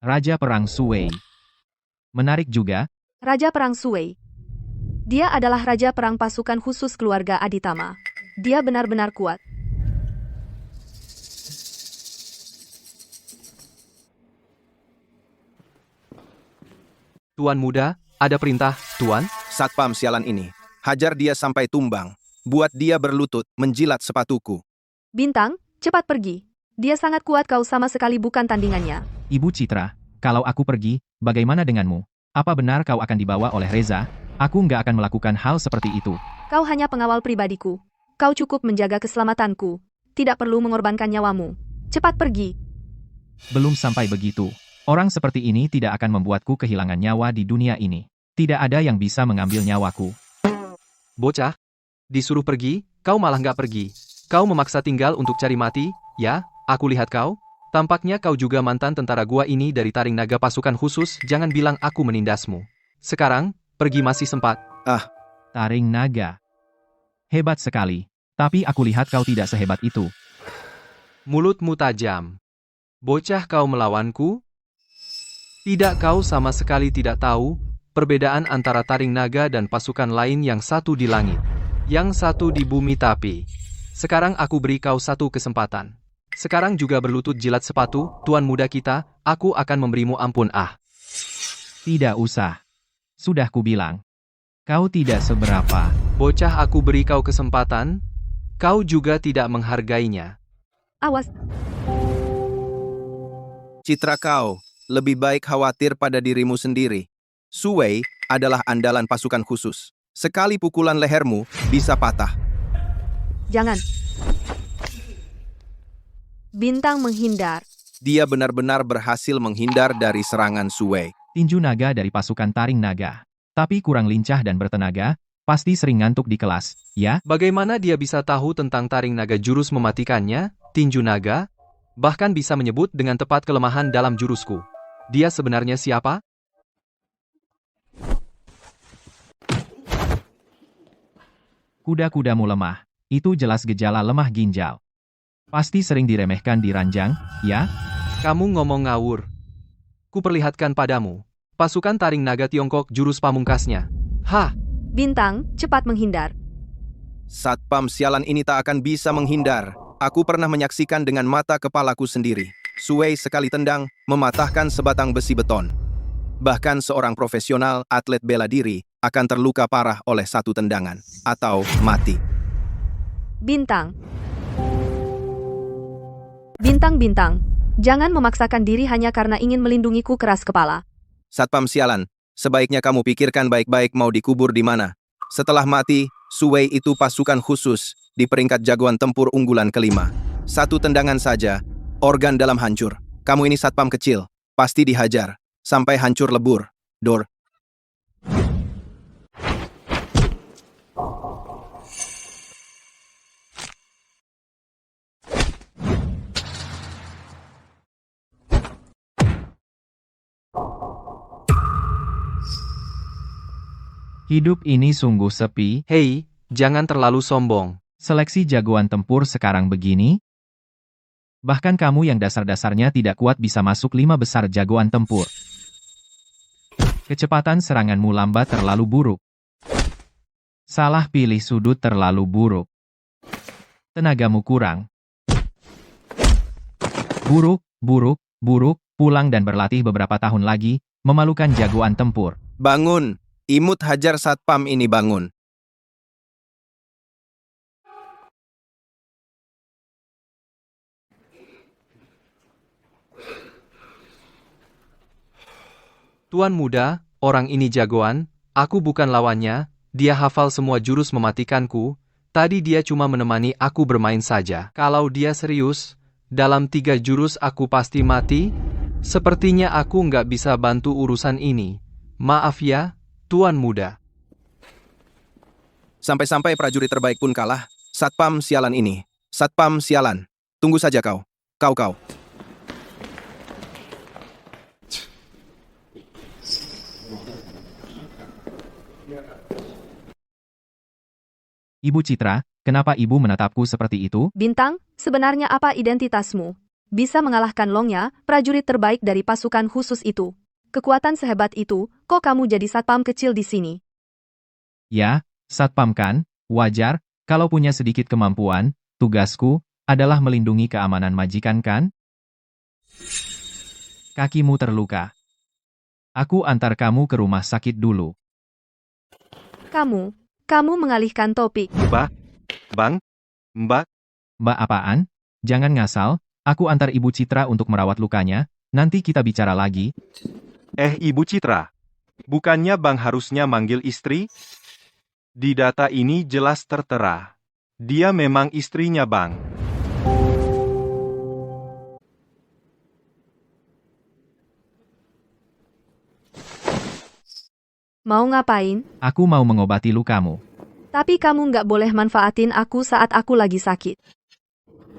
B: Raja Perang Suwei. Menarik juga.
E: Raja Perang Suwei. Dia adalah raja perang pasukan khusus keluarga Aditama. Dia benar-benar kuat.
F: Tuan muda, ada perintah, Tuan?
C: Satpam sialan ini. Hajar dia sampai tumbang. Buat dia berlutut, menjilat sepatuku.
E: Bintang, cepat pergi. Dia sangat kuat, kau sama sekali bukan tandingannya.
B: Ibu Citra, kalau aku pergi, bagaimana denganmu? Apa benar kau akan dibawa oleh Reza? Aku nggak akan melakukan hal seperti itu.
E: Kau hanya pengawal pribadiku. Kau cukup menjaga keselamatanku. Tidak perlu mengorbankan nyawamu. Cepat pergi.
B: Belum sampai begitu. Orang seperti ini tidak akan membuatku kehilangan nyawa di dunia ini. Tidak ada yang bisa mengambil nyawaku.
F: Bocah, disuruh pergi, kau malah nggak pergi. Kau memaksa tinggal untuk cari mati, ya? Aku lihat kau. Tampaknya kau juga mantan tentara gua ini dari Taring Naga pasukan khusus, jangan bilang aku menindasmu. Sekarang, pergi masih sempat.
B: Taring Naga. Hebat sekali. Tapi aku lihat kau tidak sehebat itu.
F: Mulutmu tajam. Bocah, kau melawanku? Tidak, kau sama sekali tidak tahu perbedaan antara Taring Naga dan pasukan lain, yang satu di langit, yang satu di bumi. Tapi sekarang aku beri kau satu kesempatan. Sekarang juga berlutut jilat sepatu, tuan muda kita, aku akan memberimu ampun.
B: Tidak usah. Sudah kubilang. Kau tidak seberapa.
F: Bocah, aku beri kau kesempatan, kau juga tidak menghargainya.
E: Awas,
C: Citra kau, lebih baik khawatir pada dirimu sendiri. Suwei adalah andalan pasukan khusus. Sekali pukulan lehermu bisa patah.
E: jangan. Bintang menghindar.
C: Dia benar-benar berhasil menghindar dari serangan Suwei.
B: Tinju naga dari pasukan Taring Naga. Tapi kurang lincah dan bertenaga, pasti sering ngantuk di kelas, ya?
F: Bagaimana dia bisa tahu tentang Taring Naga jurus mematikannya, tinju naga? Bahkan bisa menyebut dengan tepat kelemahan dalam jurusku. Dia sebenarnya siapa?
B: Kuda-kudamu lemah. Itu jelas gejala lemah ginjal. Pasti sering diremehkan di ranjang, ya?
F: Kamu ngomong ngawur. Kuperlihatkan padamu. Pasukan Taring Naga Tiongkok jurus pamungkasnya. Hah!
E: Bintang, cepat menghindar.
C: Satpam sialan ini tak akan bisa menghindar. Aku pernah menyaksikan dengan mata kepalaku sendiri. Suwei sekali tendang, mematahkan sebatang besi beton. Bahkan seorang profesional atlet bela diri akan terluka parah oleh satu tendangan, atau mati.
E: Bintang. Bintang-bintang. Jangan memaksakan diri hanya karena ingin melindungiku keras kepala.
C: Satpam sialan, sebaiknya kamu pikirkan baik-baik mau dikubur di mana. Setelah mati, Suwei itu pasukan khusus di peringkat jagoan tempur unggulan kelima. Satu tendangan saja, organ dalam hancur. Kamu ini satpam kecil, pasti dihajar, sampai hancur lebur. Dor.
B: Hidup ini sungguh sepi.
F: Hei, jangan terlalu sombong.
B: Seleksi jagoan tempur sekarang begini? Bahkan kamu yang dasar-dasarnya tidak kuat bisa masuk 5 besar jagoan tempur. Kecepatan seranganmu lambat terlalu buruk. Salah pilih sudut terlalu buruk. Tenagamu kurang. Buruk, buruk, buruk, pulang dan berlatih beberapa tahun lagi, memalukan jagoan tempur.
C: Bangun, imut hajar satpam ini bangun.
F: Tuan muda, orang ini jagoan, aku bukan lawannya, dia hafal semua jurus mematikanku, tadi dia cuma menemani aku bermain saja. Kalau dia serius, dalam 3 jurus aku pasti mati, sepertinya aku nggak bisa bantu urusan ini. Maaf ya, Tuan muda.
C: Sampai-sampai prajurit terbaik pun kalah. Satpam sialan ini. Satpam sialan. Tunggu saja kau. Kau.
B: Ibu Citra, kenapa ibu menatapku seperti itu?
E: Bintang, sebenarnya apa identitasmu? Bisa mengalahkan Longnya, prajurit terbaik dari pasukan khusus itu. Kekuatan sehebat itu, kok kamu jadi satpam kecil di sini?
B: Ya, satpam kan, wajar, kalau punya sedikit kemampuan, tugasku adalah melindungi keamanan majikan kan? Kakimu terluka. Aku antar kamu ke rumah sakit dulu.
E: Kamu mengalihkan topik.
D: Bang, Mbak,
B: Mbak apaan? Jangan ngasal, aku antar Ibu Citra untuk merawat lukanya, nanti kita bicara lagi.
D: Ibu Citra. Bukannya Bang harusnya manggil istri? Di data ini jelas tertera. Dia memang istrinya Bang.
E: Mau ngapain?
B: Aku mau mengobati lukamu.
E: Tapi kamu nggak boleh manfaatin aku saat aku lagi sakit.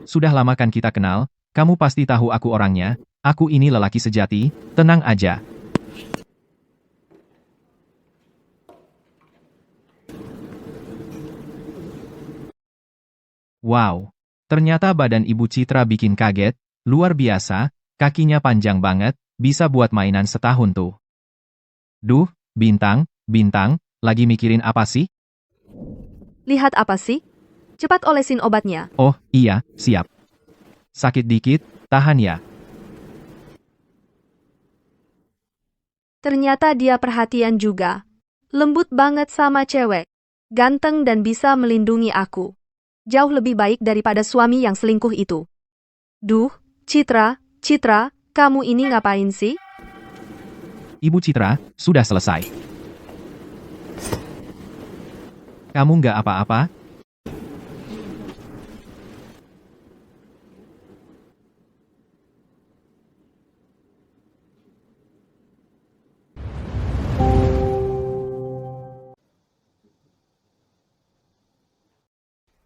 B: Sudah lama kan kita kenal, kamu pasti tahu aku orangnya, aku ini lelaki sejati, tenang aja. Wow, ternyata badan Ibu Citra bikin kaget, luar biasa, kakinya panjang banget, bisa buat mainan setahun tuh. Duh, Bintang, lagi mikirin apa sih?
E: Lihat apa sih? Cepat olesin obatnya.
B: Oh, iya, siap. Sakit dikit, tahan ya.
E: Ternyata dia perhatian juga. Lembut banget sama cewek. Ganteng dan bisa melindungi aku. Jauh lebih baik daripada suami yang selingkuh itu. Duh, Citra, kamu ini ngapain sih?
B: Ibu Citra, sudah selesai. Kamu nggak apa-apa?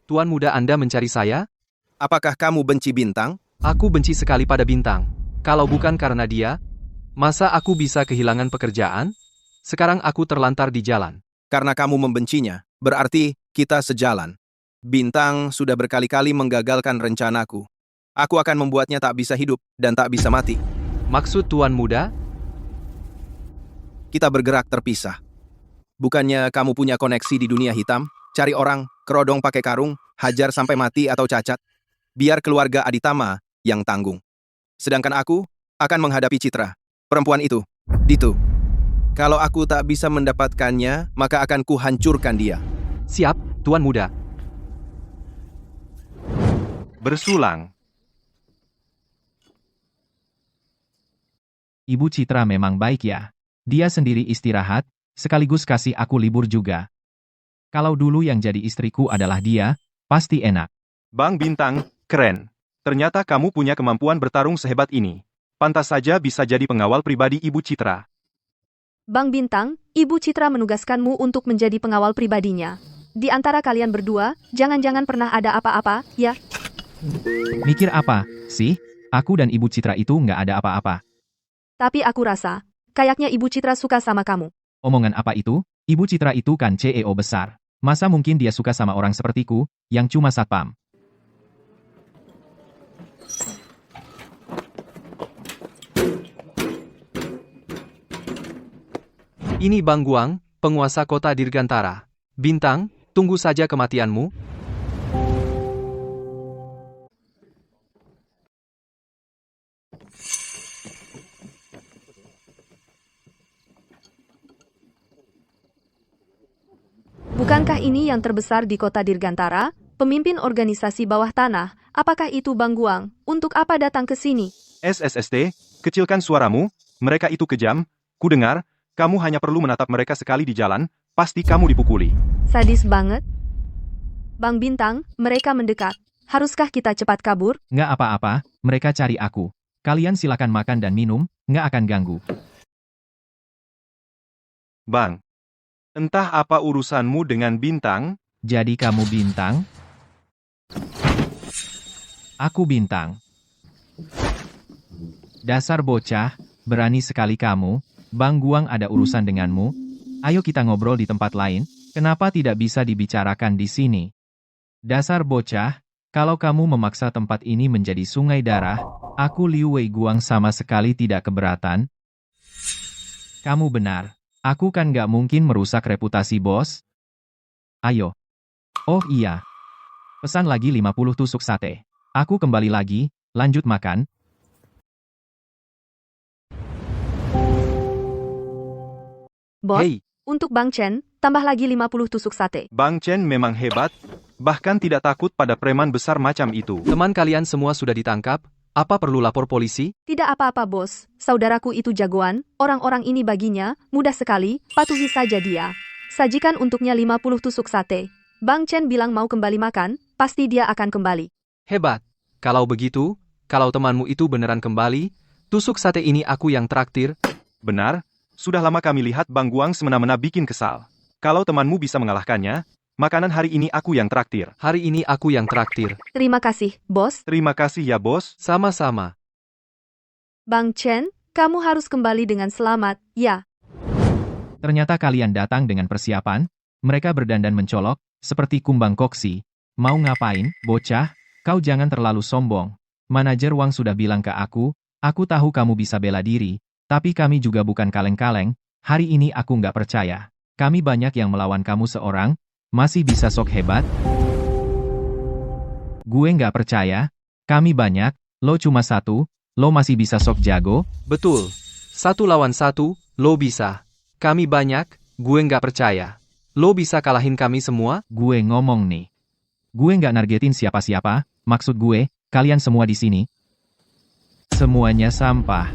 F: Tuan muda Anda mencari saya?
C: Apakah kamu benci Bintang?
F: Aku benci sekali pada Bintang. Kalau bukan karena dia, masa aku bisa kehilangan pekerjaan? Sekarang aku terlantar di jalan.
C: Karena kamu membencinya, berarti kita sejalan. Bintang sudah berkali-kali menggagalkan rencanaku. Aku akan membuatnya tak bisa hidup dan tak bisa mati.
F: Maksud Tuan muda?
C: Kita bergerak terpisah. Bukannya kamu punya koneksi di dunia hitam? Cari orang, kerodong pakai karung, hajar sampai mati atau cacat. Biar keluarga Aditama yang tanggung. Sedangkan aku akan menghadapi Citra. Perempuan itu, Ditu. Kalau aku tak bisa mendapatkannya, maka akan kuhancurkan dia.
F: Siap, Tuan muda.
D: Bersulang.
B: Ibu Citra memang baik ya. Dia sendiri istirahat, sekaligus kasih aku libur juga. Kalau dulu yang jadi istriku adalah dia, pasti enak.
D: Bang Bintang, keren. Ternyata kamu punya kemampuan bertarung sehebat ini. Pantas saja bisa jadi pengawal pribadi Ibu Citra.
E: Bang Bintang, Ibu Citra menugaskanmu untuk menjadi pengawal pribadinya. Di antara kalian berdua, jangan-jangan pernah ada apa-apa, ya?
B: Mikir apa, sih? Aku dan Ibu Citra itu nggak ada apa-apa.
E: Tapi aku rasa, kayaknya Ibu Citra suka sama kamu.
B: Omongan apa itu? Ibu Citra itu kan CEO besar. Masa mungkin dia suka sama orang sepertiku, yang cuma satpam?
F: Ini Bang Guang, penguasa kota Dirgantara. Bintang, tunggu saja kematianmu.
E: Bukankah ini yang terbesar di kota Dirgantara? Pemimpin organisasi bawah tanah, apakah itu Bang Guang? Untuk apa datang ke sini?
D: SSST, kecilkan suaramu, mereka itu kejam. Ku dengar, kamu hanya perlu menatap mereka sekali di jalan, pasti kamu dipukuli.
E: Sadis banget. Bang Bintang, mereka mendekat. Haruskah kita cepat kabur?
B: Nggak apa-apa, mereka cari aku. Kalian silakan makan dan minum, nggak akan ganggu.
D: Bang, entah apa urusanmu dengan Bintang?
B: Jadi kamu Bintang? Aku Bintang. Dasar bocah, berani sekali kamu. Bang Guang ada urusan denganmu. Ayo kita ngobrol di tempat lain. Kenapa tidak bisa dibicarakan di sini? Dasar bocah, kalau kamu memaksa tempat ini menjadi sungai darah, aku Liu Wei Guang sama sekali tidak keberatan. Kamu benar. Aku kan gak mungkin merusak reputasi bos. Ayo. Oh iya. Pesan lagi 50 tusuk sate. Aku kembali lagi, lanjut makan.
E: Bos,
F: Hei,
E: untuk Bang Chen, tambah lagi 50 tusuk sate.
D: Bang Chen memang hebat, bahkan tidak takut pada preman besar macam itu.
F: teman kalian semua sudah ditangkap. Apa perlu lapor polisi?
E: Tidak apa-apa bos, saudaraku itu jagoan, orang-orang ini baginya, mudah sekali, patuhi saja dia. Sajikan untuknya 50 tusuk sate. Bang Chen bilang mau kembali makan, pasti dia akan kembali.
F: Hebat. Kalau begitu, kalau temanmu itu beneran kembali, tusuk sate ini aku yang traktir.
D: Benar, sudah lama kami lihat Bang Guang semena-mena bikin kesal. Kalau temanmu bisa mengalahkannya, makanan hari ini aku yang traktir.
F: Hari ini aku yang traktir.
E: Terima kasih, bos.
D: Terima kasih ya bos.
F: Sama-sama.
E: Bang Chen, kamu harus kembali dengan selamat, ya.
B: Ternyata kalian datang dengan persiapan. Mereka berdandan mencolok, seperti kumbang koksi. Mau ngapain, bocah? Kau jangan terlalu sombong. Manajer Wang sudah bilang ke aku tahu kamu bisa bela diri, tapi kami juga bukan kaleng-kaleng. Hari ini aku nggak percaya. Kami banyak yang melawan kamu seorang, masih bisa sok hebat? Gue nggak percaya. Kami banyak, lo cuma satu, lo masih bisa sok jago?
F: Betul. 1 lawan 1, lo bisa. Kami banyak, gue nggak percaya. Lo bisa kalahin kami semua?
B: Gue ngomong nih. Gue nggak nargetin siapa-siapa, maksud gue, kalian semua di sini. Semuanya sampah.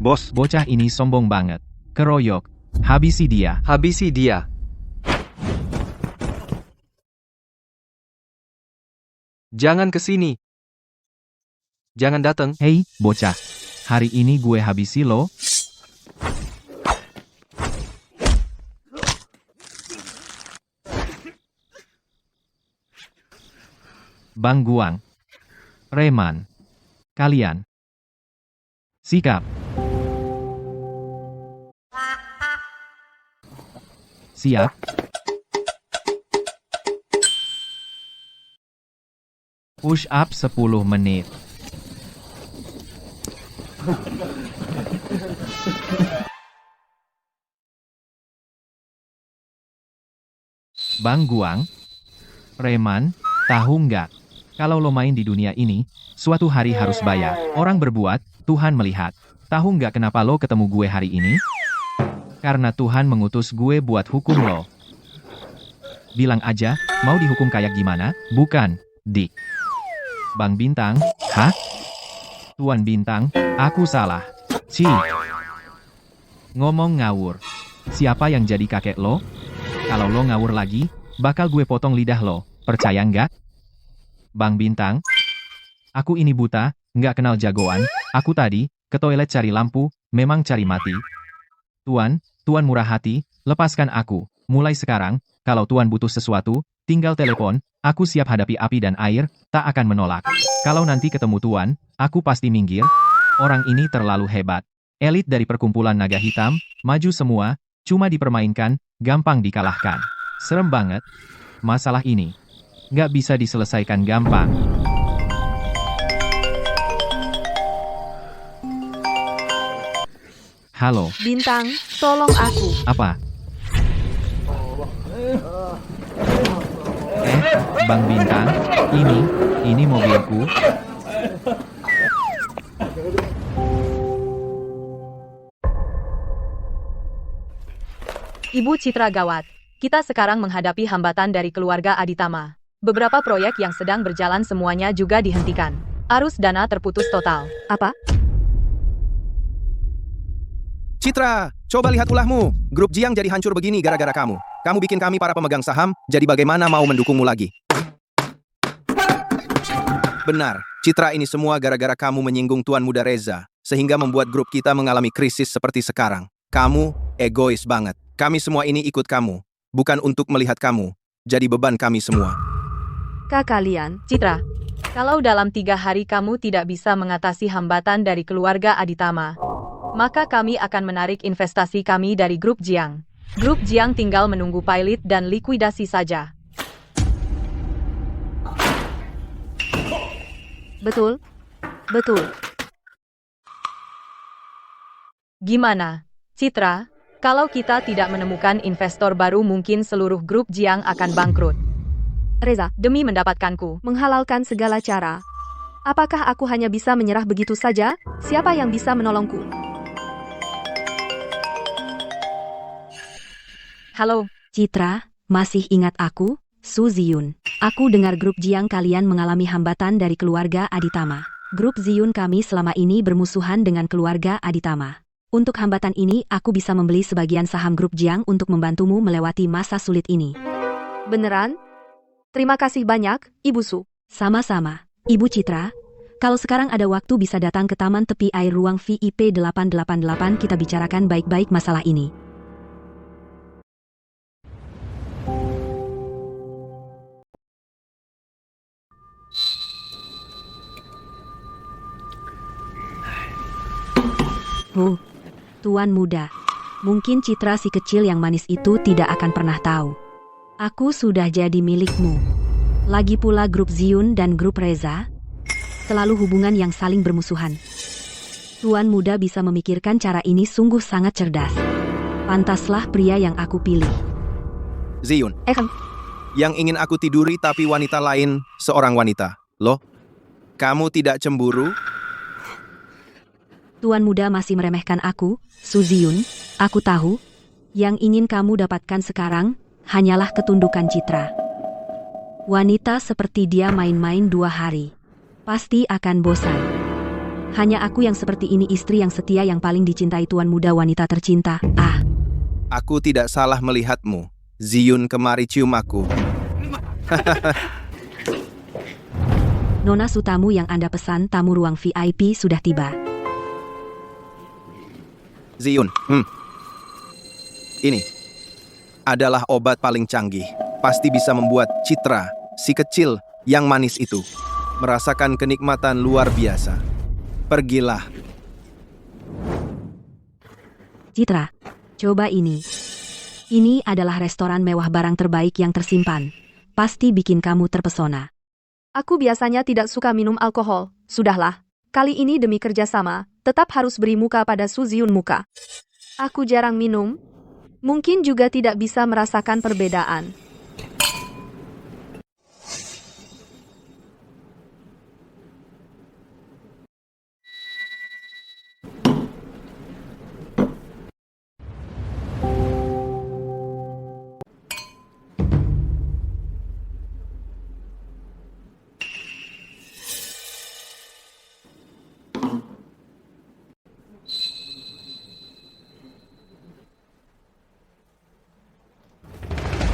D: Bos,
B: Bocah ini sombong banget. Keroyok. Habisi dia.
F: Habisi dia. Jangan ke sini. Jangan datang.
B: Hei, bocah. Hari ini gue habisi lo. Bang Guang. Reman. Kalian. Sikap. Siap. Push up 10 menit. Bang Guang. Reman, tahu nggak? Kalau lo main di dunia ini, suatu hari harus bayar. Orang berbuat, Tuhan melihat. Tahu nggak kenapa lo ketemu gue hari ini? Karena Tuhan mengutus gue buat hukum lo. Bilang aja, mau dihukum kayak gimana? Bukan, Dik. Bang Bintang, hah? Tuan Bintang, aku salah. Ci. Ngomong ngawur. Siapa yang jadi kakek lo? Kalau lo ngawur lagi, bakal gue potong lidah lo. Percaya nggak? Bang Bintang? Aku ini buta, nggak kenal jagoan. Aku tadi, ke toilet cari lampu, memang cari mati. Tuan murah hati, lepaskan aku. Mulai sekarang, kalau Tuan butuh sesuatu, tinggal telepon, aku siap hadapi api dan air, tak akan menolak. Kalau nanti ketemu Tuan, aku pasti minggir. Orang ini terlalu hebat. Elit dari perkumpulan naga hitam, maju semua, cuma dipermainkan, gampang dikalahkan. Serem banget. Masalah ini nggak bisa diselesaikan gampang. Halo,
E: Bintang, tolong aku.
B: apa? Bang Bintang, ini mobilku.
A: Ibu Citra gawat. Kita sekarang menghadapi hambatan dari keluarga Aditama. Beberapa proyek yang sedang berjalan semuanya juga dihentikan. Arus dana terputus total.
E: Apa?
C: Citra, coba lihat ulahmu. Grup Jiang jadi hancur begini gara-gara kamu. Kamu bikin kami para pemegang saham, jadi bagaimana mau mendukungmu lagi? Benar, Citra, ini semua gara-gara kamu menyinggung Tuan Muda Reza, sehingga membuat grup kita mengalami krisis seperti sekarang. Kamu egois banget. Kami semua ini ikut kamu, bukan untuk melihat kamu. Jadi beban kami semua.
E: Kalian.
A: Citra, kalau dalam 3 hari kamu tidak bisa mengatasi hambatan dari keluarga Aditama, maka kami akan menarik investasi kami dari grup Jiang. Grup Jiang tinggal menunggu pilot dan likuidasi saja.
E: Betul? Betul.
A: Gimana, Citra? Kalau kita tidak menemukan investor baru mungkin seluruh grup Jiang akan bangkrut.
E: Reza,
A: Demi mendapatkanku,
E: menghalalkan segala cara. Apakah aku hanya bisa menyerah begitu saja? Siapa yang bisa menolongku?
A: halo,
G: Citra, masih ingat aku? Su Ziyun. Aku dengar grup Jiang kalian mengalami hambatan dari keluarga Aditama. Grup Ziyun kami selama ini bermusuhan dengan keluarga Aditama. Untuk hambatan ini, aku bisa membeli sebagian saham grup Jiang untuk membantumu melewati masa sulit ini.
E: Beneran? Terima kasih banyak, Ibu Su.
G: Sama-sama. Ibu Citra, kalau sekarang ada waktu bisa datang ke Taman Tepi Air Ruang VIP 888 kita bicarakan baik-baik masalah ini. Tuan muda. Mungkin Citra si kecil yang manis itu tidak akan pernah tahu. Aku sudah jadi milikmu. Lagi pula grup Ziyun dan grup Reza selalu hubungan yang saling bermusuhan. Tuan muda bisa memikirkan cara ini sungguh sangat cerdas. Pantaslah pria yang aku pilih.
C: Ziyun,
E: Kan?
C: yang ingin aku tiduri tapi wanita lain, seorang wanita. Loh, kamu tidak cemburu?
G: Tuan muda masih meremehkan aku, Su Ziyun. Aku tahu, yang ingin kamu dapatkan sekarang hanyalah ketundukan Citra. Wanita seperti dia main-main 2 hari. Pasti akan bosan. Hanya aku yang seperti ini, istri yang setia yang paling dicintai tuan muda wanita tercinta.
C: Aku tidak salah melihatmu. Ziyun kemari cium aku.
G: Nona Su, tamu yang Anda pesan, tamu ruang VIP sudah tiba.
C: Ziyun, ini adalah obat paling canggih. Pasti bisa membuat Citra, si kecil yang manis itu, merasakan kenikmatan luar biasa. Pergilah.
G: Citra, coba ini. Ini adalah restoran mewah, barang terbaik yang tersimpan. Pasti bikin kamu terpesona.
E: Aku biasanya tidak suka minum alkohol. Sudahlah. Kali ini demi kerjasama, tetap harus beri muka pada Su Ziyun muka. Aku jarang minum. Mungkin juga tidak bisa merasakan perbedaan.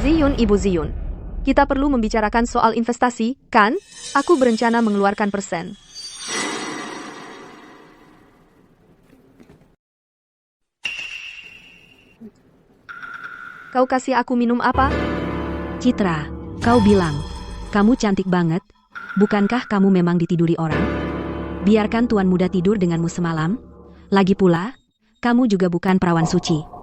E: Ziyun, Ibu Ziyun. Kita perlu membicarakan soal investasi, kan? Aku berencana mengeluarkan persen. Kau kasih aku minum apa?
G: Citra, kau bilang, kamu cantik banget. Bukankah kamu memang ditiduri orang? Biarkan tuan muda tidur denganmu semalam. Lagi pula, kamu juga bukan perawan suci.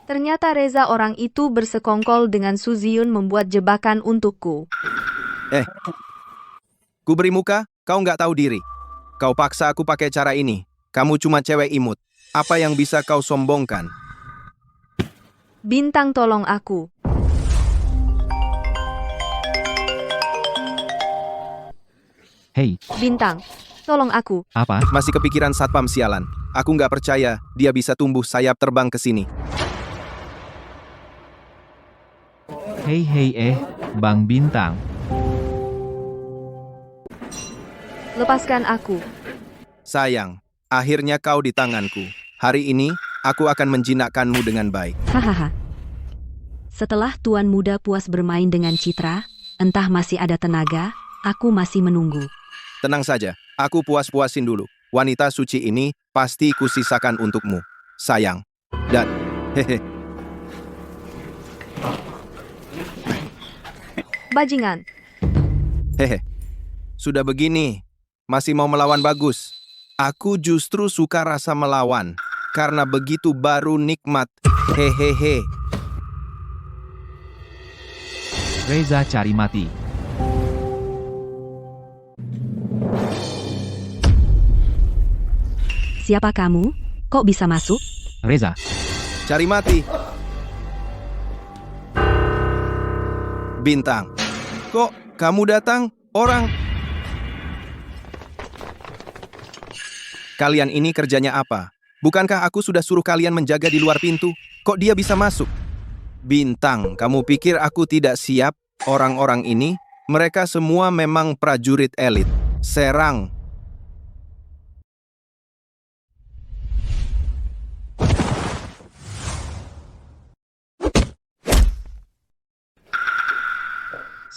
E: Ternyata Reza orang itu bersekongkol dengan Su Ziyun membuat jebakan untukku.
C: Ku beri muka, kau nggak tahu diri. Kau paksa aku pakai cara ini. Kamu cuma cewek imut. Apa yang bisa kau sombongkan?
E: Bintang, tolong aku.
B: Hei,
E: Bintang, tolong aku.
B: apa?
C: Masih kepikiran satpam sialan. Aku nggak percaya dia bisa tumbuh sayap terbang ke sini.
B: Hei, Bang Bintang.
E: Lepaskan aku.
C: Sayang, akhirnya kau di tanganku. Hari ini, aku akan menjinakkanmu dengan baik.
G: Hahaha. Setelah tuan muda puas bermain dengan Citra, entah masih ada tenaga, aku masih menunggu.
C: Tenang saja, aku puas-puasin dulu. Wanita suci ini pasti kusisakan untukmu. Sayang. Dan, hehe.
E: Bajingan.
C: Hehe. Sudah begini, masih mau melawan bagus. Aku justru suka rasa melawan. Karena begitu baru nikmat. Hehehe.
B: Reza cari mati.
G: Siapa kamu? Kok bisa masuk?
B: Reza,
C: Cari mati. Bintang. Kok kamu datang? Orang. Kalian ini kerjanya apa? Bukankah aku sudah suruh kalian menjaga di luar pintu? Kok dia bisa masuk? Bintang, kamu pikir aku tidak siap? Orang-orang ini, mereka semua memang prajurit elit. Serang.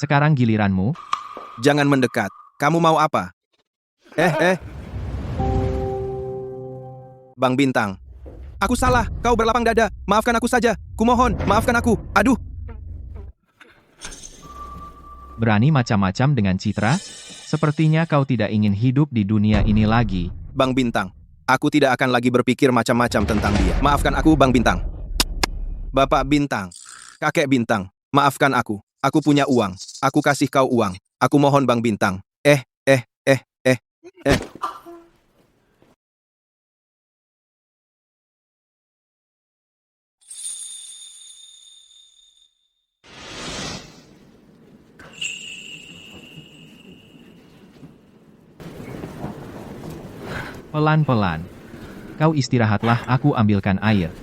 B: sekarang giliranmu.
C: Jangan mendekat. Kamu mau apa? Bang Bintang. Aku salah. Kau berlapang dada. Maafkan aku saja. Kumohon, maafkan aku. Aduh.
B: Berani macam-macam dengan Citra? Sepertinya kau tidak ingin hidup di dunia ini lagi.
C: Bang Bintang. Aku tidak akan lagi berpikir macam-macam tentang dia. Maafkan aku, Bang Bintang. Bapak Bintang. Kakek Bintang. Maafkan aku. Aku punya uang. Aku kasih kau uang. Aku mohon Bang Bintang.
B: Pelan-pelan. Kau istirahatlah, aku ambilkan air.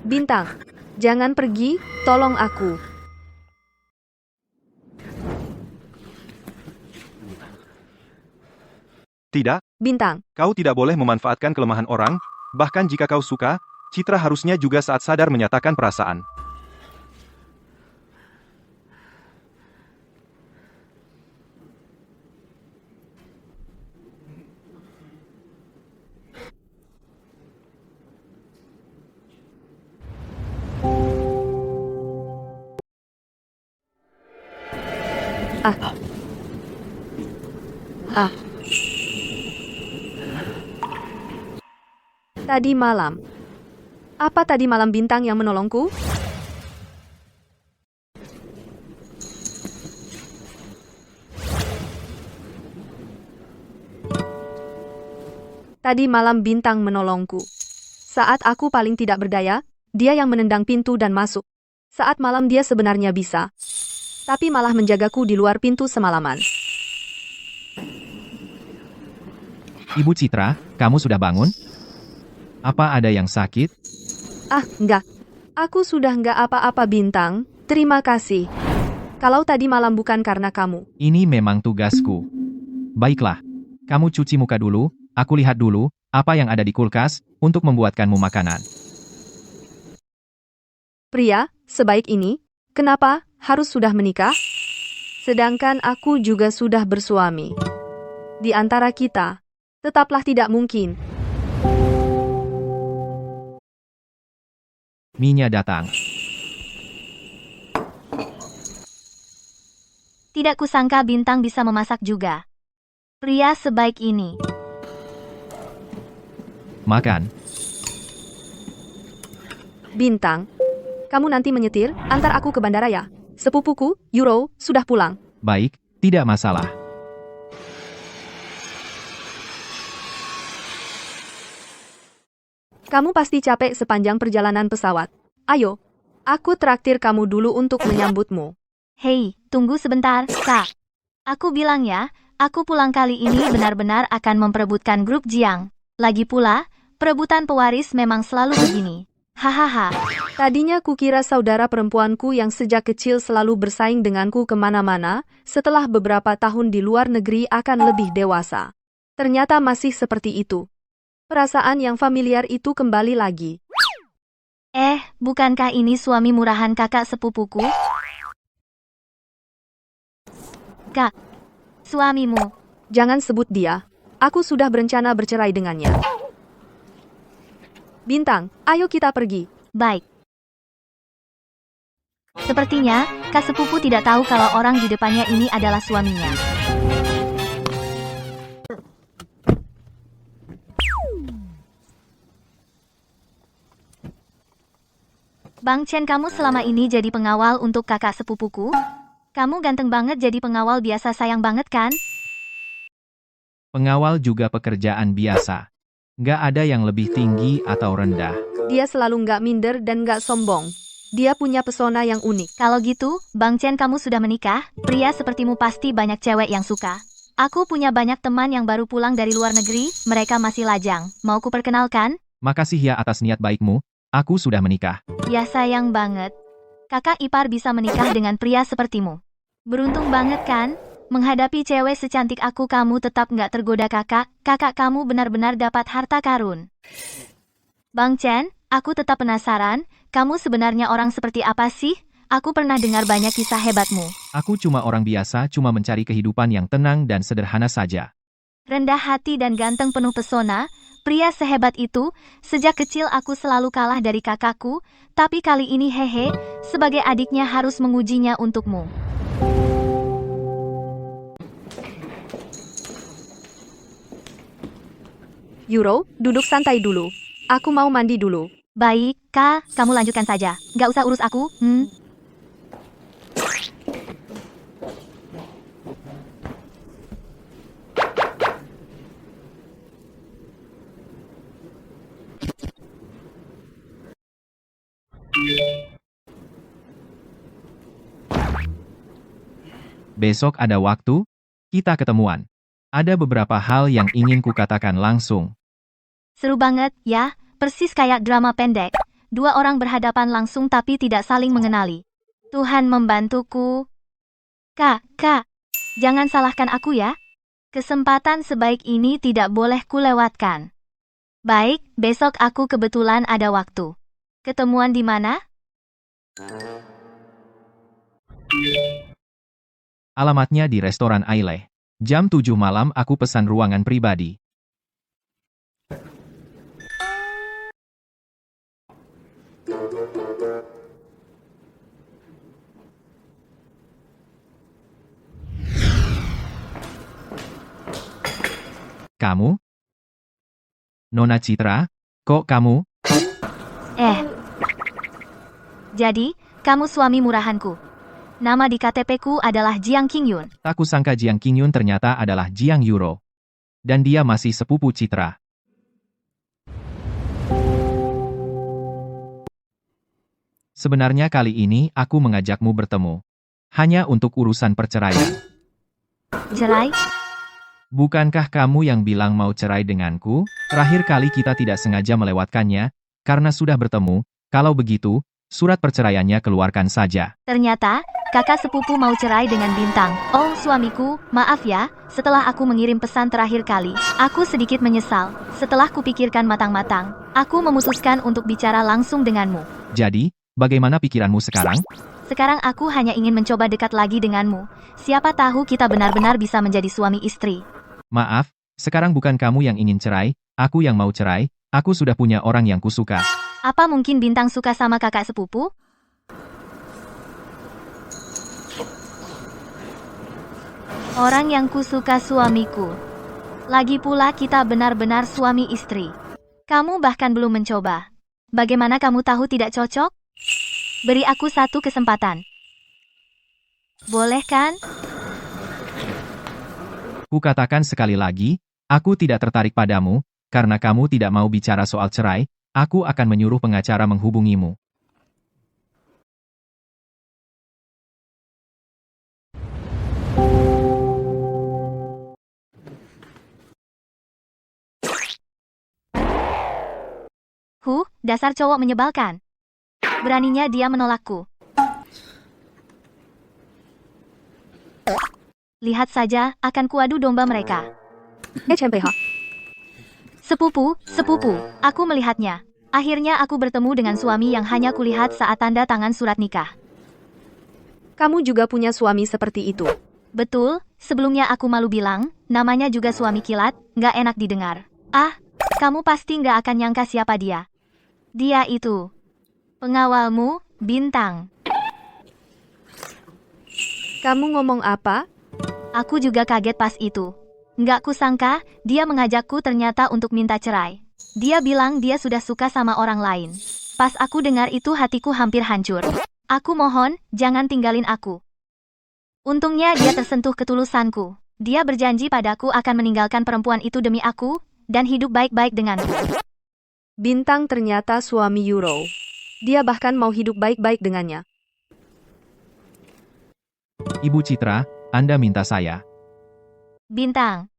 E: Bintang, jangan pergi, tolong aku.
D: Tidak,
E: Bintang,
D: kau tidak boleh memanfaatkan kelemahan orang, bahkan jika kau suka, Citra harusnya juga saat sadar menyatakan perasaan.
E: tadi malam. Apa tadi malam Bintang yang menolongku? Tadi malam Bintang menolongku. Saat aku paling tidak berdaya, dia yang menendang pintu dan masuk. Saat malam dia sebenarnya bisa, tapi malah menjagaku di luar pintu semalaman.
B: Ibu Citra, kamu sudah bangun? Apa ada yang sakit?
E: Ah, enggak. Aku sudah enggak apa-apa Bintang. Terima kasih. Kalau tadi malam bukan karena kamu.
B: Ini memang tugasku. Baiklah, kamu cuci muka dulu, aku lihat dulu apa yang ada di kulkas untuk membuatkanmu makanan.
E: Pria, sebaik ini, kenapa harus sudah menikah? Sedangkan aku juga sudah bersuami. Di antara kita, tetaplah tidak mungkin.
B: Mie-nya datang.
H: Tidak kusangka Bintang bisa memasak juga. Pria sebaik ini.
B: Makan.
E: Bintang, kamu nanti menyetir, antar aku ke bandara ya. Sepupuku, Euro, sudah pulang.
B: Baik, tidak masalah.
E: Kamu pasti capek sepanjang perjalanan pesawat. Ayo, aku traktir kamu dulu untuk menyambutmu.
H: Hei, tunggu sebentar, Kak. Aku bilang ya, aku pulang kali ini benar-benar akan memperebutkan grup Jiang. Lagi pula, perebutan pewaris memang selalu begini. Hahaha.
E: Tadinya kukira saudara perempuanku yang sejak kecil selalu bersaing denganku kemana-mana, setelah beberapa tahun di luar negeri akan lebih dewasa. Ternyata masih seperti itu. Perasaan yang familiar itu kembali lagi.
H: Bukankah ini suami murahan kakak sepupuku? Kak, suamimu.
E: Jangan sebut dia. Aku sudah berencana bercerai dengannya. Bintang, ayo kita pergi.
H: Baik. Sepertinya, Kak sepupu tidak tahu kalau orang di depannya ini adalah suaminya. Bang Chen, kamu selama ini jadi pengawal untuk kakak sepupuku? Kamu ganteng banget jadi pengawal biasa, sayang banget kan?
B: Pengawal juga pekerjaan biasa. Nggak ada yang lebih tinggi atau rendah.
E: Dia selalu nggak minder dan nggak sombong. Dia punya pesona yang unik.
H: Kalau gitu, Bang Chen, kamu sudah menikah? Pria sepertimu pasti banyak cewek yang suka. Aku punya banyak teman yang baru pulang dari luar negeri, mereka masih lajang. Mau kuperkenalkan?
B: Makasih ya atas niat baikmu, aku sudah menikah.
H: Ya sayang banget. Kakak ipar bisa menikah dengan pria sepertimu. Beruntung banget kan? Menghadapi cewek secantik aku kamu tetap nggak tergoda kakak. Kakak kamu benar-benar dapat harta karun. Bang Chen, aku tetap penasaran, kamu sebenarnya orang seperti apa sih? Aku pernah dengar banyak kisah hebatmu.
B: Aku cuma orang biasa, cuma mencari kehidupan yang tenang dan sederhana saja.
H: Rendah hati dan ganteng penuh pesona, pria sehebat itu, sejak kecil aku selalu kalah dari kakakku, tapi kali ini hehe, sebagai adiknya harus mengujinya untukmu.
E: Euro, duduk santai dulu. Aku mau mandi dulu.
H: Baik, Kak, kamu lanjutkan saja. Nggak usah urus aku,
B: Besok ada waktu, kita ketemuan. Ada beberapa hal yang ingin kukatakan langsung.
H: Seru banget, ya, persis kayak drama pendek. Dua orang berhadapan langsung tapi tidak saling mengenali. Tuhan membantuku. Kak, jangan salahkan aku ya. Kesempatan sebaik ini tidak boleh kulewatkan. Baik, besok aku kebetulan ada waktu. Ketemuan di mana?
B: Alamatnya di restoran Aileh. Jam 7 malam aku pesan ruangan pribadi. Kamu? Nona Citra, kok kamu?
H: Jadi, kamu suami murahanku. Nama di KTP-ku adalah Jiang Qingyun.
B: Tak kusangka Jiang Qingyun ternyata adalah Jiang Euro. Dan dia masih sepupu Citra. Sebenarnya kali ini aku mengajakmu bertemu. Hanya untuk urusan perceraian.
H: Cerai?
B: Bukankah kamu yang bilang mau cerai denganku? Terakhir kali kita tidak sengaja melewatkannya, karena sudah bertemu. Kalau begitu, Surat perceraiannya keluarkan saja.
H: Ternyata, kakak sepupu mau cerai dengan Bintang. Oh, suamiku, maaf ya, setelah aku mengirim pesan terakhir kali, aku sedikit menyesal. Setelah kupikirkan matang-matang, aku memutuskan untuk bicara langsung denganmu.
B: Jadi, bagaimana pikiranmu sekarang?
H: Sekarang aku hanya ingin mencoba dekat lagi denganmu. Siapa tahu kita benar-benar bisa menjadi suami istri.
B: Maaf, sekarang bukan kamu yang ingin cerai, aku yang mau cerai, aku sudah punya orang yang kusuka.
H: Apa mungkin Bintang suka sama kakak sepupu? Orang yang kusuka suamiku. Lagi pula kita benar-benar suami istri. Kamu bahkan belum mencoba. Bagaimana kamu tahu tidak cocok? Beri aku satu kesempatan. Boleh kan?
B: Kukatakan sekali lagi, aku tidak tertarik padamu, karena kamu tidak mau bicara soal cerai, aku akan menyuruh pengacara menghubungimu.
H: Dasar cowok menyebalkan. Beraninya dia menolakku. Lihat saja, akan kuadu domba mereka.
E: HMPH.
H: Sepupu, aku melihatnya. Akhirnya aku bertemu dengan suami yang hanya kulihat saat tanda tangan surat nikah.
E: Kamu juga punya suami seperti itu.
H: Betul, sebelumnya aku malu bilang, namanya juga suami kilat, nggak enak didengar. Ah, kamu pasti nggak akan nyangka siapa dia. Dia itu pengawalmu, Bintang.
E: Kamu ngomong apa?
H: Aku juga kaget pas itu. Nggak kusangka, dia mengajakku ternyata untuk minta cerai. Dia bilang dia sudah suka sama orang lain. Pas aku dengar itu hatiku hampir hancur. Aku mohon, jangan tinggalin aku. Untungnya dia tersentuh ketulusanku. Dia berjanji padaku akan meninggalkan perempuan itu demi aku, dan hidup baik-baik denganku.
E: Bintang ternyata suami Euro. Dia bahkan mau hidup baik-baik dengannya.
B: Ibu Citra, Anda minta saya.
H: Bintang,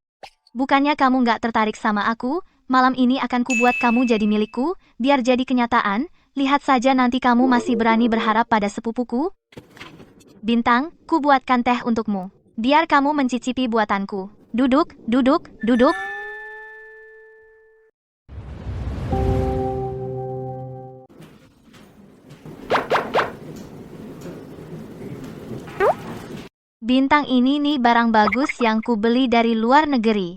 H: bukannya kamu nggak tertarik sama aku, malam ini akan kubuat kamu jadi milikku, biar jadi kenyataan, lihat saja nanti kamu masih berani berharap pada sepupuku. Bintang, kubuatkan teh untukmu, biar kamu mencicipi buatanku. Duduk. Bintang ini nih barang bagus yang kubeli dari luar negeri.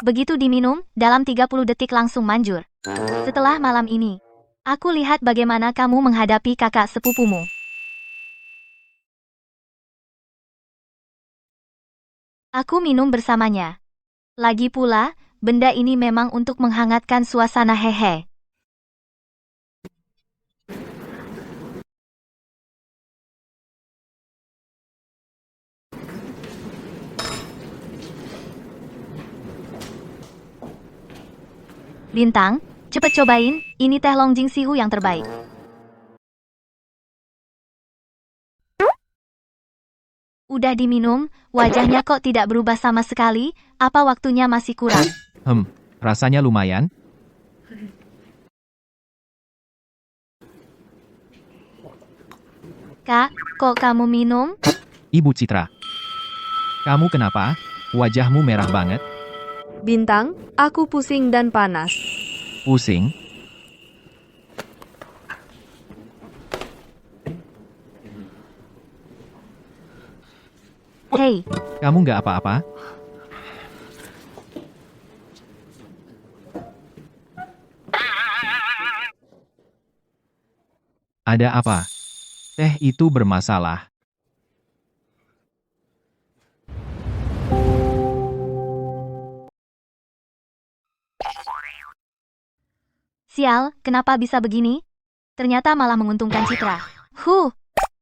H: Begitu diminum, dalam 30 detik langsung manjur. Setelah malam ini, aku lihat bagaimana kamu menghadapi kakak sepupumu. Aku minum bersamanya. Lagi pula, benda ini memang untuk menghangatkan suasana hehe. Bintang, cepet cobain, ini teh Longjing Sihu yang terbaik. Udah diminum, wajahnya kok tidak berubah sama sekali, apa waktunya masih kurang?
B: Rasanya lumayan.
H: Kak, kok kamu minum?
B: Ibu Citra. Kamu kenapa? Wajahmu merah banget.
E: Bintang, aku pusing dan panas.
B: Pusing?
H: Hei,
B: Kamu nggak apa-apa? Ada apa? Teh itu bermasalah.
H: sial, kenapa bisa begini? Ternyata malah menguntungkan Citra.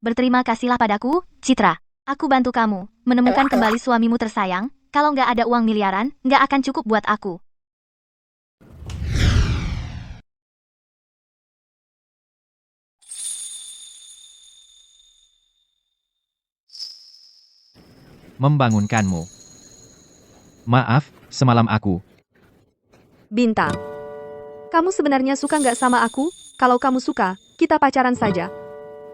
H: Berterima kasihlah padaku, Citra. Aku bantu kamu menemukan kembali suamimu tersayang. Kalau nggak ada uang miliaran, nggak akan cukup buat aku.
B: Membangunkanmu. Maaf, semalam aku.
E: Bintang, kamu sebenarnya suka nggak sama aku? Kalau kamu suka, kita pacaran saja.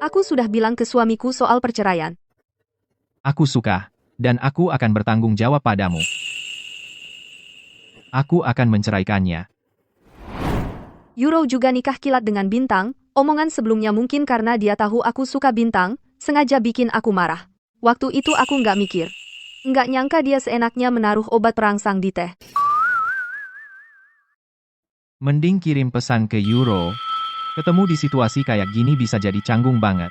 E: Aku sudah bilang ke suamiku soal perceraian.
B: Aku suka, dan aku akan bertanggung jawab padamu. Aku akan menceraikannya.
E: Euro juga nikah kilat dengan Bintang, omongan sebelumnya mungkin karena dia tahu aku suka Bintang, sengaja bikin aku marah. Waktu itu aku nggak mikir. Nggak nyangka dia seenaknya menaruh obat perangsang di teh.
B: Mending kirim pesan ke Euro. Ketemu di situasi kayak gini bisa jadi canggung banget.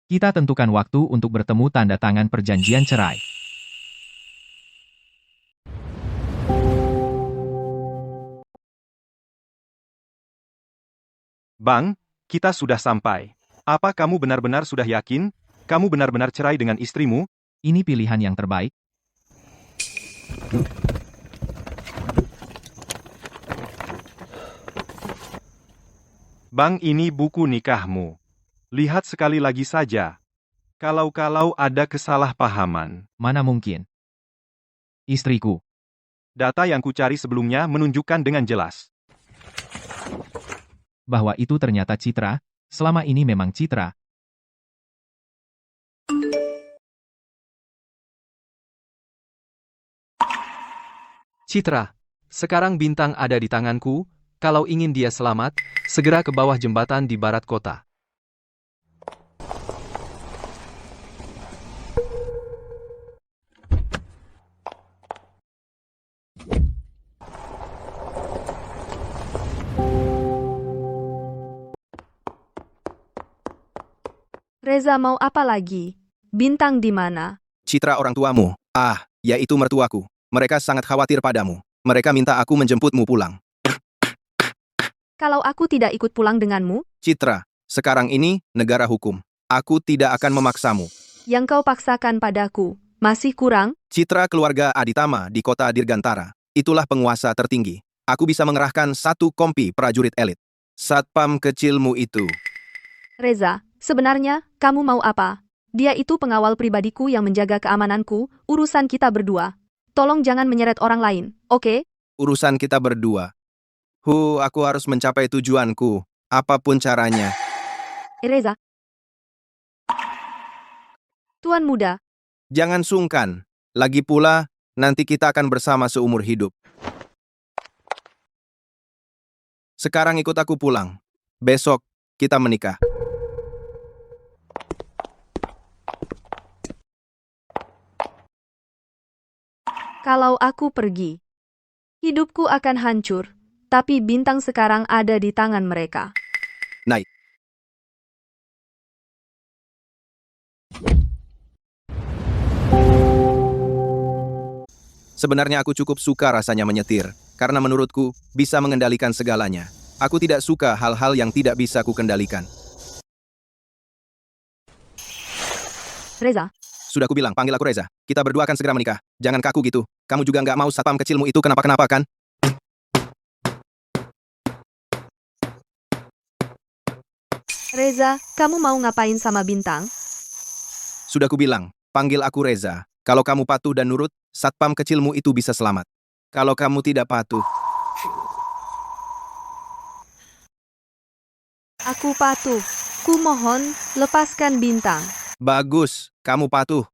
B: Kita tentukan waktu untuk bertemu tanda tangan perjanjian cerai.
D: Bang, kita sudah sampai. Apa kamu benar-benar sudah yakin? Kamu benar-benar cerai dengan istrimu?
B: Ini pilihan yang terbaik.
D: Bang, ini buku nikahmu. Lihat sekali lagi saja. Kalau-kalau ada kesalahpahaman.
B: Mana mungkin? Istriku.
D: Data yang kucari sebelumnya menunjukkan dengan jelas.
B: Bahwa itu ternyata Citra, selama ini memang Citra.
F: Citra, sekarang Bintang ada di tanganku, kalau ingin dia selamat, segera ke bawah jembatan di barat kota.
E: Reza mau apa lagi? Bintang di mana?
C: Citra orang tuamu. Ah, yaitu mertuaku. Mereka sangat khawatir padamu. Mereka minta aku menjemputmu pulang.
E: Kalau aku tidak ikut pulang denganmu,
C: Citra, sekarang ini negara hukum. Aku tidak akan memaksamu.
E: yang kau paksakan padaku, masih kurang?
C: Citra keluarga Aditama di kota Dirgantara. Itulah penguasa tertinggi. Aku bisa mengerahkan 1 kompi prajurit elit. Satpam kecilmu itu.
E: Reza, sebenarnya, kamu mau apa? Dia itu pengawal pribadiku yang menjaga keamananku, urusan kita berdua. Tolong jangan menyeret orang lain, oke?
C: Urusan kita berdua. Aku harus mencapai tujuanku. Apapun caranya.
E: Reza. Tuan muda,
C: Jangan sungkan. Lagi pula, nanti kita akan bersama seumur hidup. Sekarang ikut aku pulang. Besok, kita menikah.
E: kalau aku pergi, hidupku akan hancur, tapi Bintang sekarang ada di tangan mereka.
C: Naik. Sebenarnya aku cukup suka rasanya menyetir, karena menurutku, bisa mengendalikan segalanya. Aku tidak suka hal-hal yang tidak bisa kukendalikan.
E: Reza,
C: Sudah kubilang, panggil aku Reza. Kita berdua akan segera menikah. Jangan kaku gitu. Kamu juga nggak mau satpam kecilmu itu kenapa-kenapa kan?
E: Reza, kamu mau ngapain sama Bintang?
C: Sudah kubilang, panggil aku Reza. Kalau kamu patuh dan nurut, satpam kecilmu itu bisa selamat. Kalau kamu tidak patuh,
E: Aku patuh. Kumohon, lepaskan Bintang.
C: bagus, kamu patuh.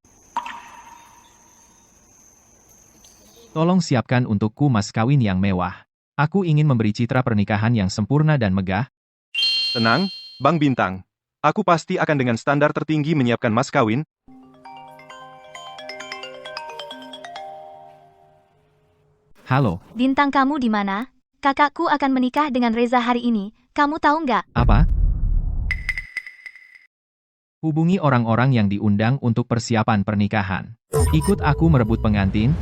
B: Tolong siapkan untukku mas kawin yang mewah. Aku ingin memberi citra pernikahan yang sempurna dan megah.
D: Tenang, Bang Bintang. Aku pasti akan dengan standar tertinggi menyiapkan mas kawin.
B: Halo,
H: Bintang kamu di mana? Kakakku akan menikah dengan Reza hari ini. Kamu tahu nggak?
B: apa? Hubungi orang-orang yang diundang untuk persiapan pernikahan. Ikut aku merebut pengantin.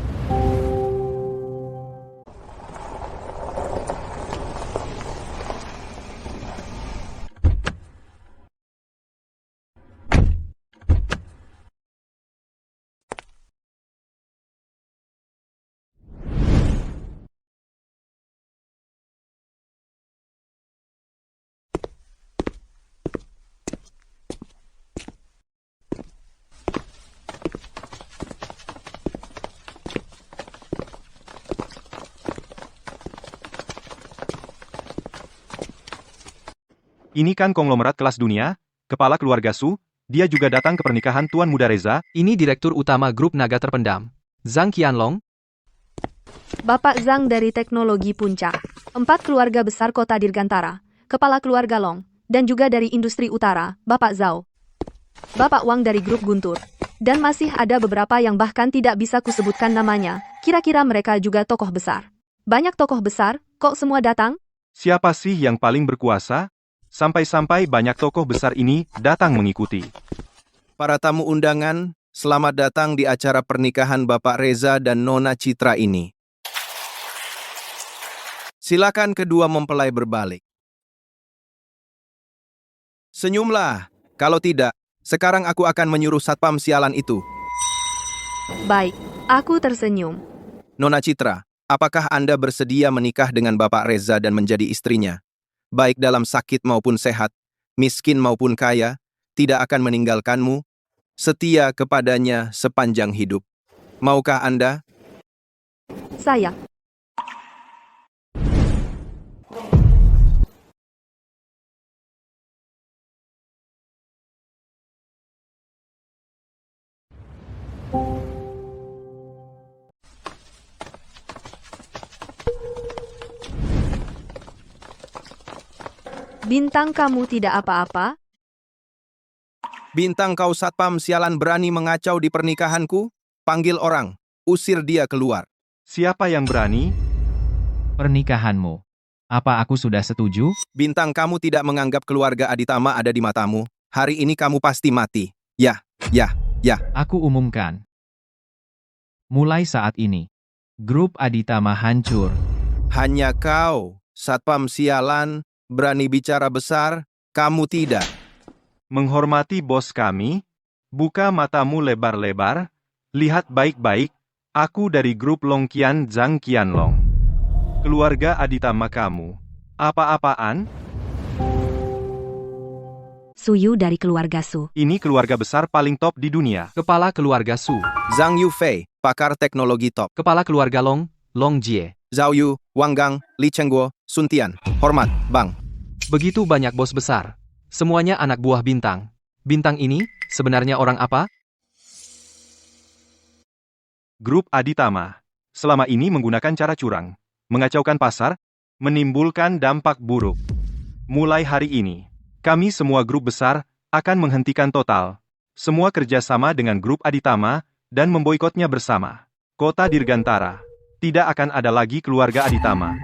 D: Ini kan konglomerat kelas dunia, kepala keluarga Su, dia juga datang ke pernikahan Tuan Muda Reza.
F: Ini Direktur Utama Grup Naga Terpendam, Zhang Qianlong.
E: Bapak Zhang dari Teknologi Puncak. 4 keluarga besar kota Dirgantara. Kepala keluarga Long. Dan juga dari Industri Utara, Bapak Zhao. Bapak Wang dari Grup Guntur. Dan masih ada beberapa yang bahkan tidak bisa kusebutkan namanya. Kira-kira mereka juga tokoh besar. Banyak tokoh besar, kok semua datang?
D: Siapa sih yang paling berkuasa? Sampai-sampai banyak tokoh besar ini datang mengikuti.
C: Para tamu undangan, selamat datang di acara pernikahan Bapak Reza dan Nona Citra ini. Silakan kedua mempelai berbalik. Senyumlah, kalau tidak, sekarang aku akan menyuruh satpam sialan itu.
E: Baik, aku tersenyum.
C: Nona Citra, apakah Anda bersedia menikah dengan Bapak Reza dan menjadi istrinya? Baik dalam sakit maupun sehat, miskin maupun kaya, tidak akan meninggalkanmu, setia kepadanya sepanjang hidup. Maukah Anda?
E: Saya. Bintang, kamu tidak apa-apa?
C: Bintang, kau satpam sialan berani mengacau di pernikahanku? Panggil orang, usir dia keluar.
D: Siapa yang berani?
B: Pernikahanmu. Apa aku sudah setuju?
C: Bintang, kamu tidak menganggap keluarga Aditama ada di matamu. Hari ini kamu pasti mati. Ya.
B: Aku umumkan. Mulai saat ini, grup Aditama hancur.
C: Hanya kau, satpam sialan, berani bicara besar, kamu tidak.
D: Menghormati bos kami? Buka matamu lebar-lebar, lihat baik-baik, aku dari grup Longqian Zhang Qianlong. Keluarga Aditama kamu. Apa-apaan?
G: Suyu dari keluarga Su.
D: Ini keluarga besar paling top di dunia.
F: Kepala keluarga Su.
C: Zhang Yufei, pakar teknologi top.
F: Kepala keluarga Long, Long Jie.
C: Zhao Yu, Wang Gang, Li Chengguo, Sun Tian. Hormat, Bang.
F: Begitu banyak bos besar. Semuanya anak buah Bintang. Bintang ini, sebenarnya orang apa?
D: Grup Aditama. Selama ini menggunakan cara curang, mengacaukan pasar, menimbulkan dampak buruk. Mulai hari ini, kami semua grup besar akan menghentikan total semua kerjasama dengan grup Aditama dan memboikotnya bersama. Kota Dirgantara. Tidak akan ada lagi keluarga Aditama.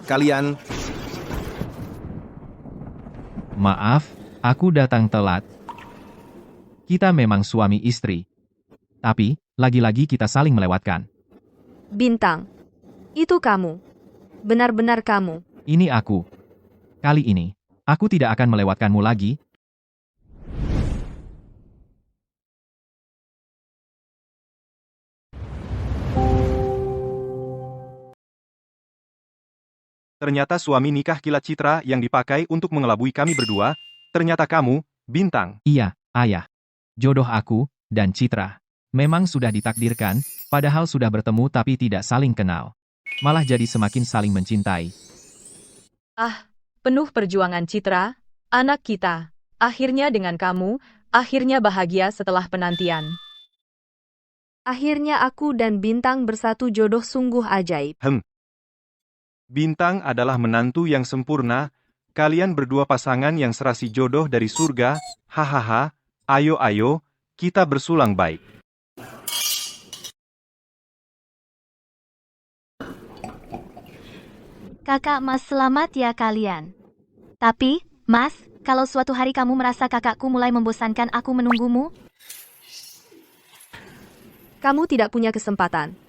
C: Kalian,
B: Maaf, aku datang telat. Kita memang suami istri. Tapi, lagi-lagi kita saling melewatkan.
E: Bintang. Itu kamu. Benar-benar kamu.
B: Ini aku. Kali ini, aku tidak akan melewatkanmu lagi.
D: Ternyata suami nikah kilat Citra yang dipakai untuk mengelabui kami berdua, ternyata kamu, Bintang.
B: Iya, ayah. Jodoh aku, dan Citra. Memang sudah ditakdirkan, padahal sudah bertemu tapi tidak saling kenal. Malah jadi semakin saling mencintai.
A: Ah, penuh perjuangan Citra, anak kita. Akhirnya dengan kamu, akhirnya bahagia setelah penantian.
E: Akhirnya aku dan Bintang bersatu, jodoh sungguh ajaib.
D: Bintang adalah menantu yang sempurna, kalian berdua pasangan yang serasi jodoh dari surga, hahaha, ayo, kita bersulang baik.
H: Kakak Mas, selamat ya kalian. Tapi, Mas, kalau suatu hari kamu merasa kakakku mulai membosankan, aku menunggumu.
E: Kamu tidak punya kesempatan.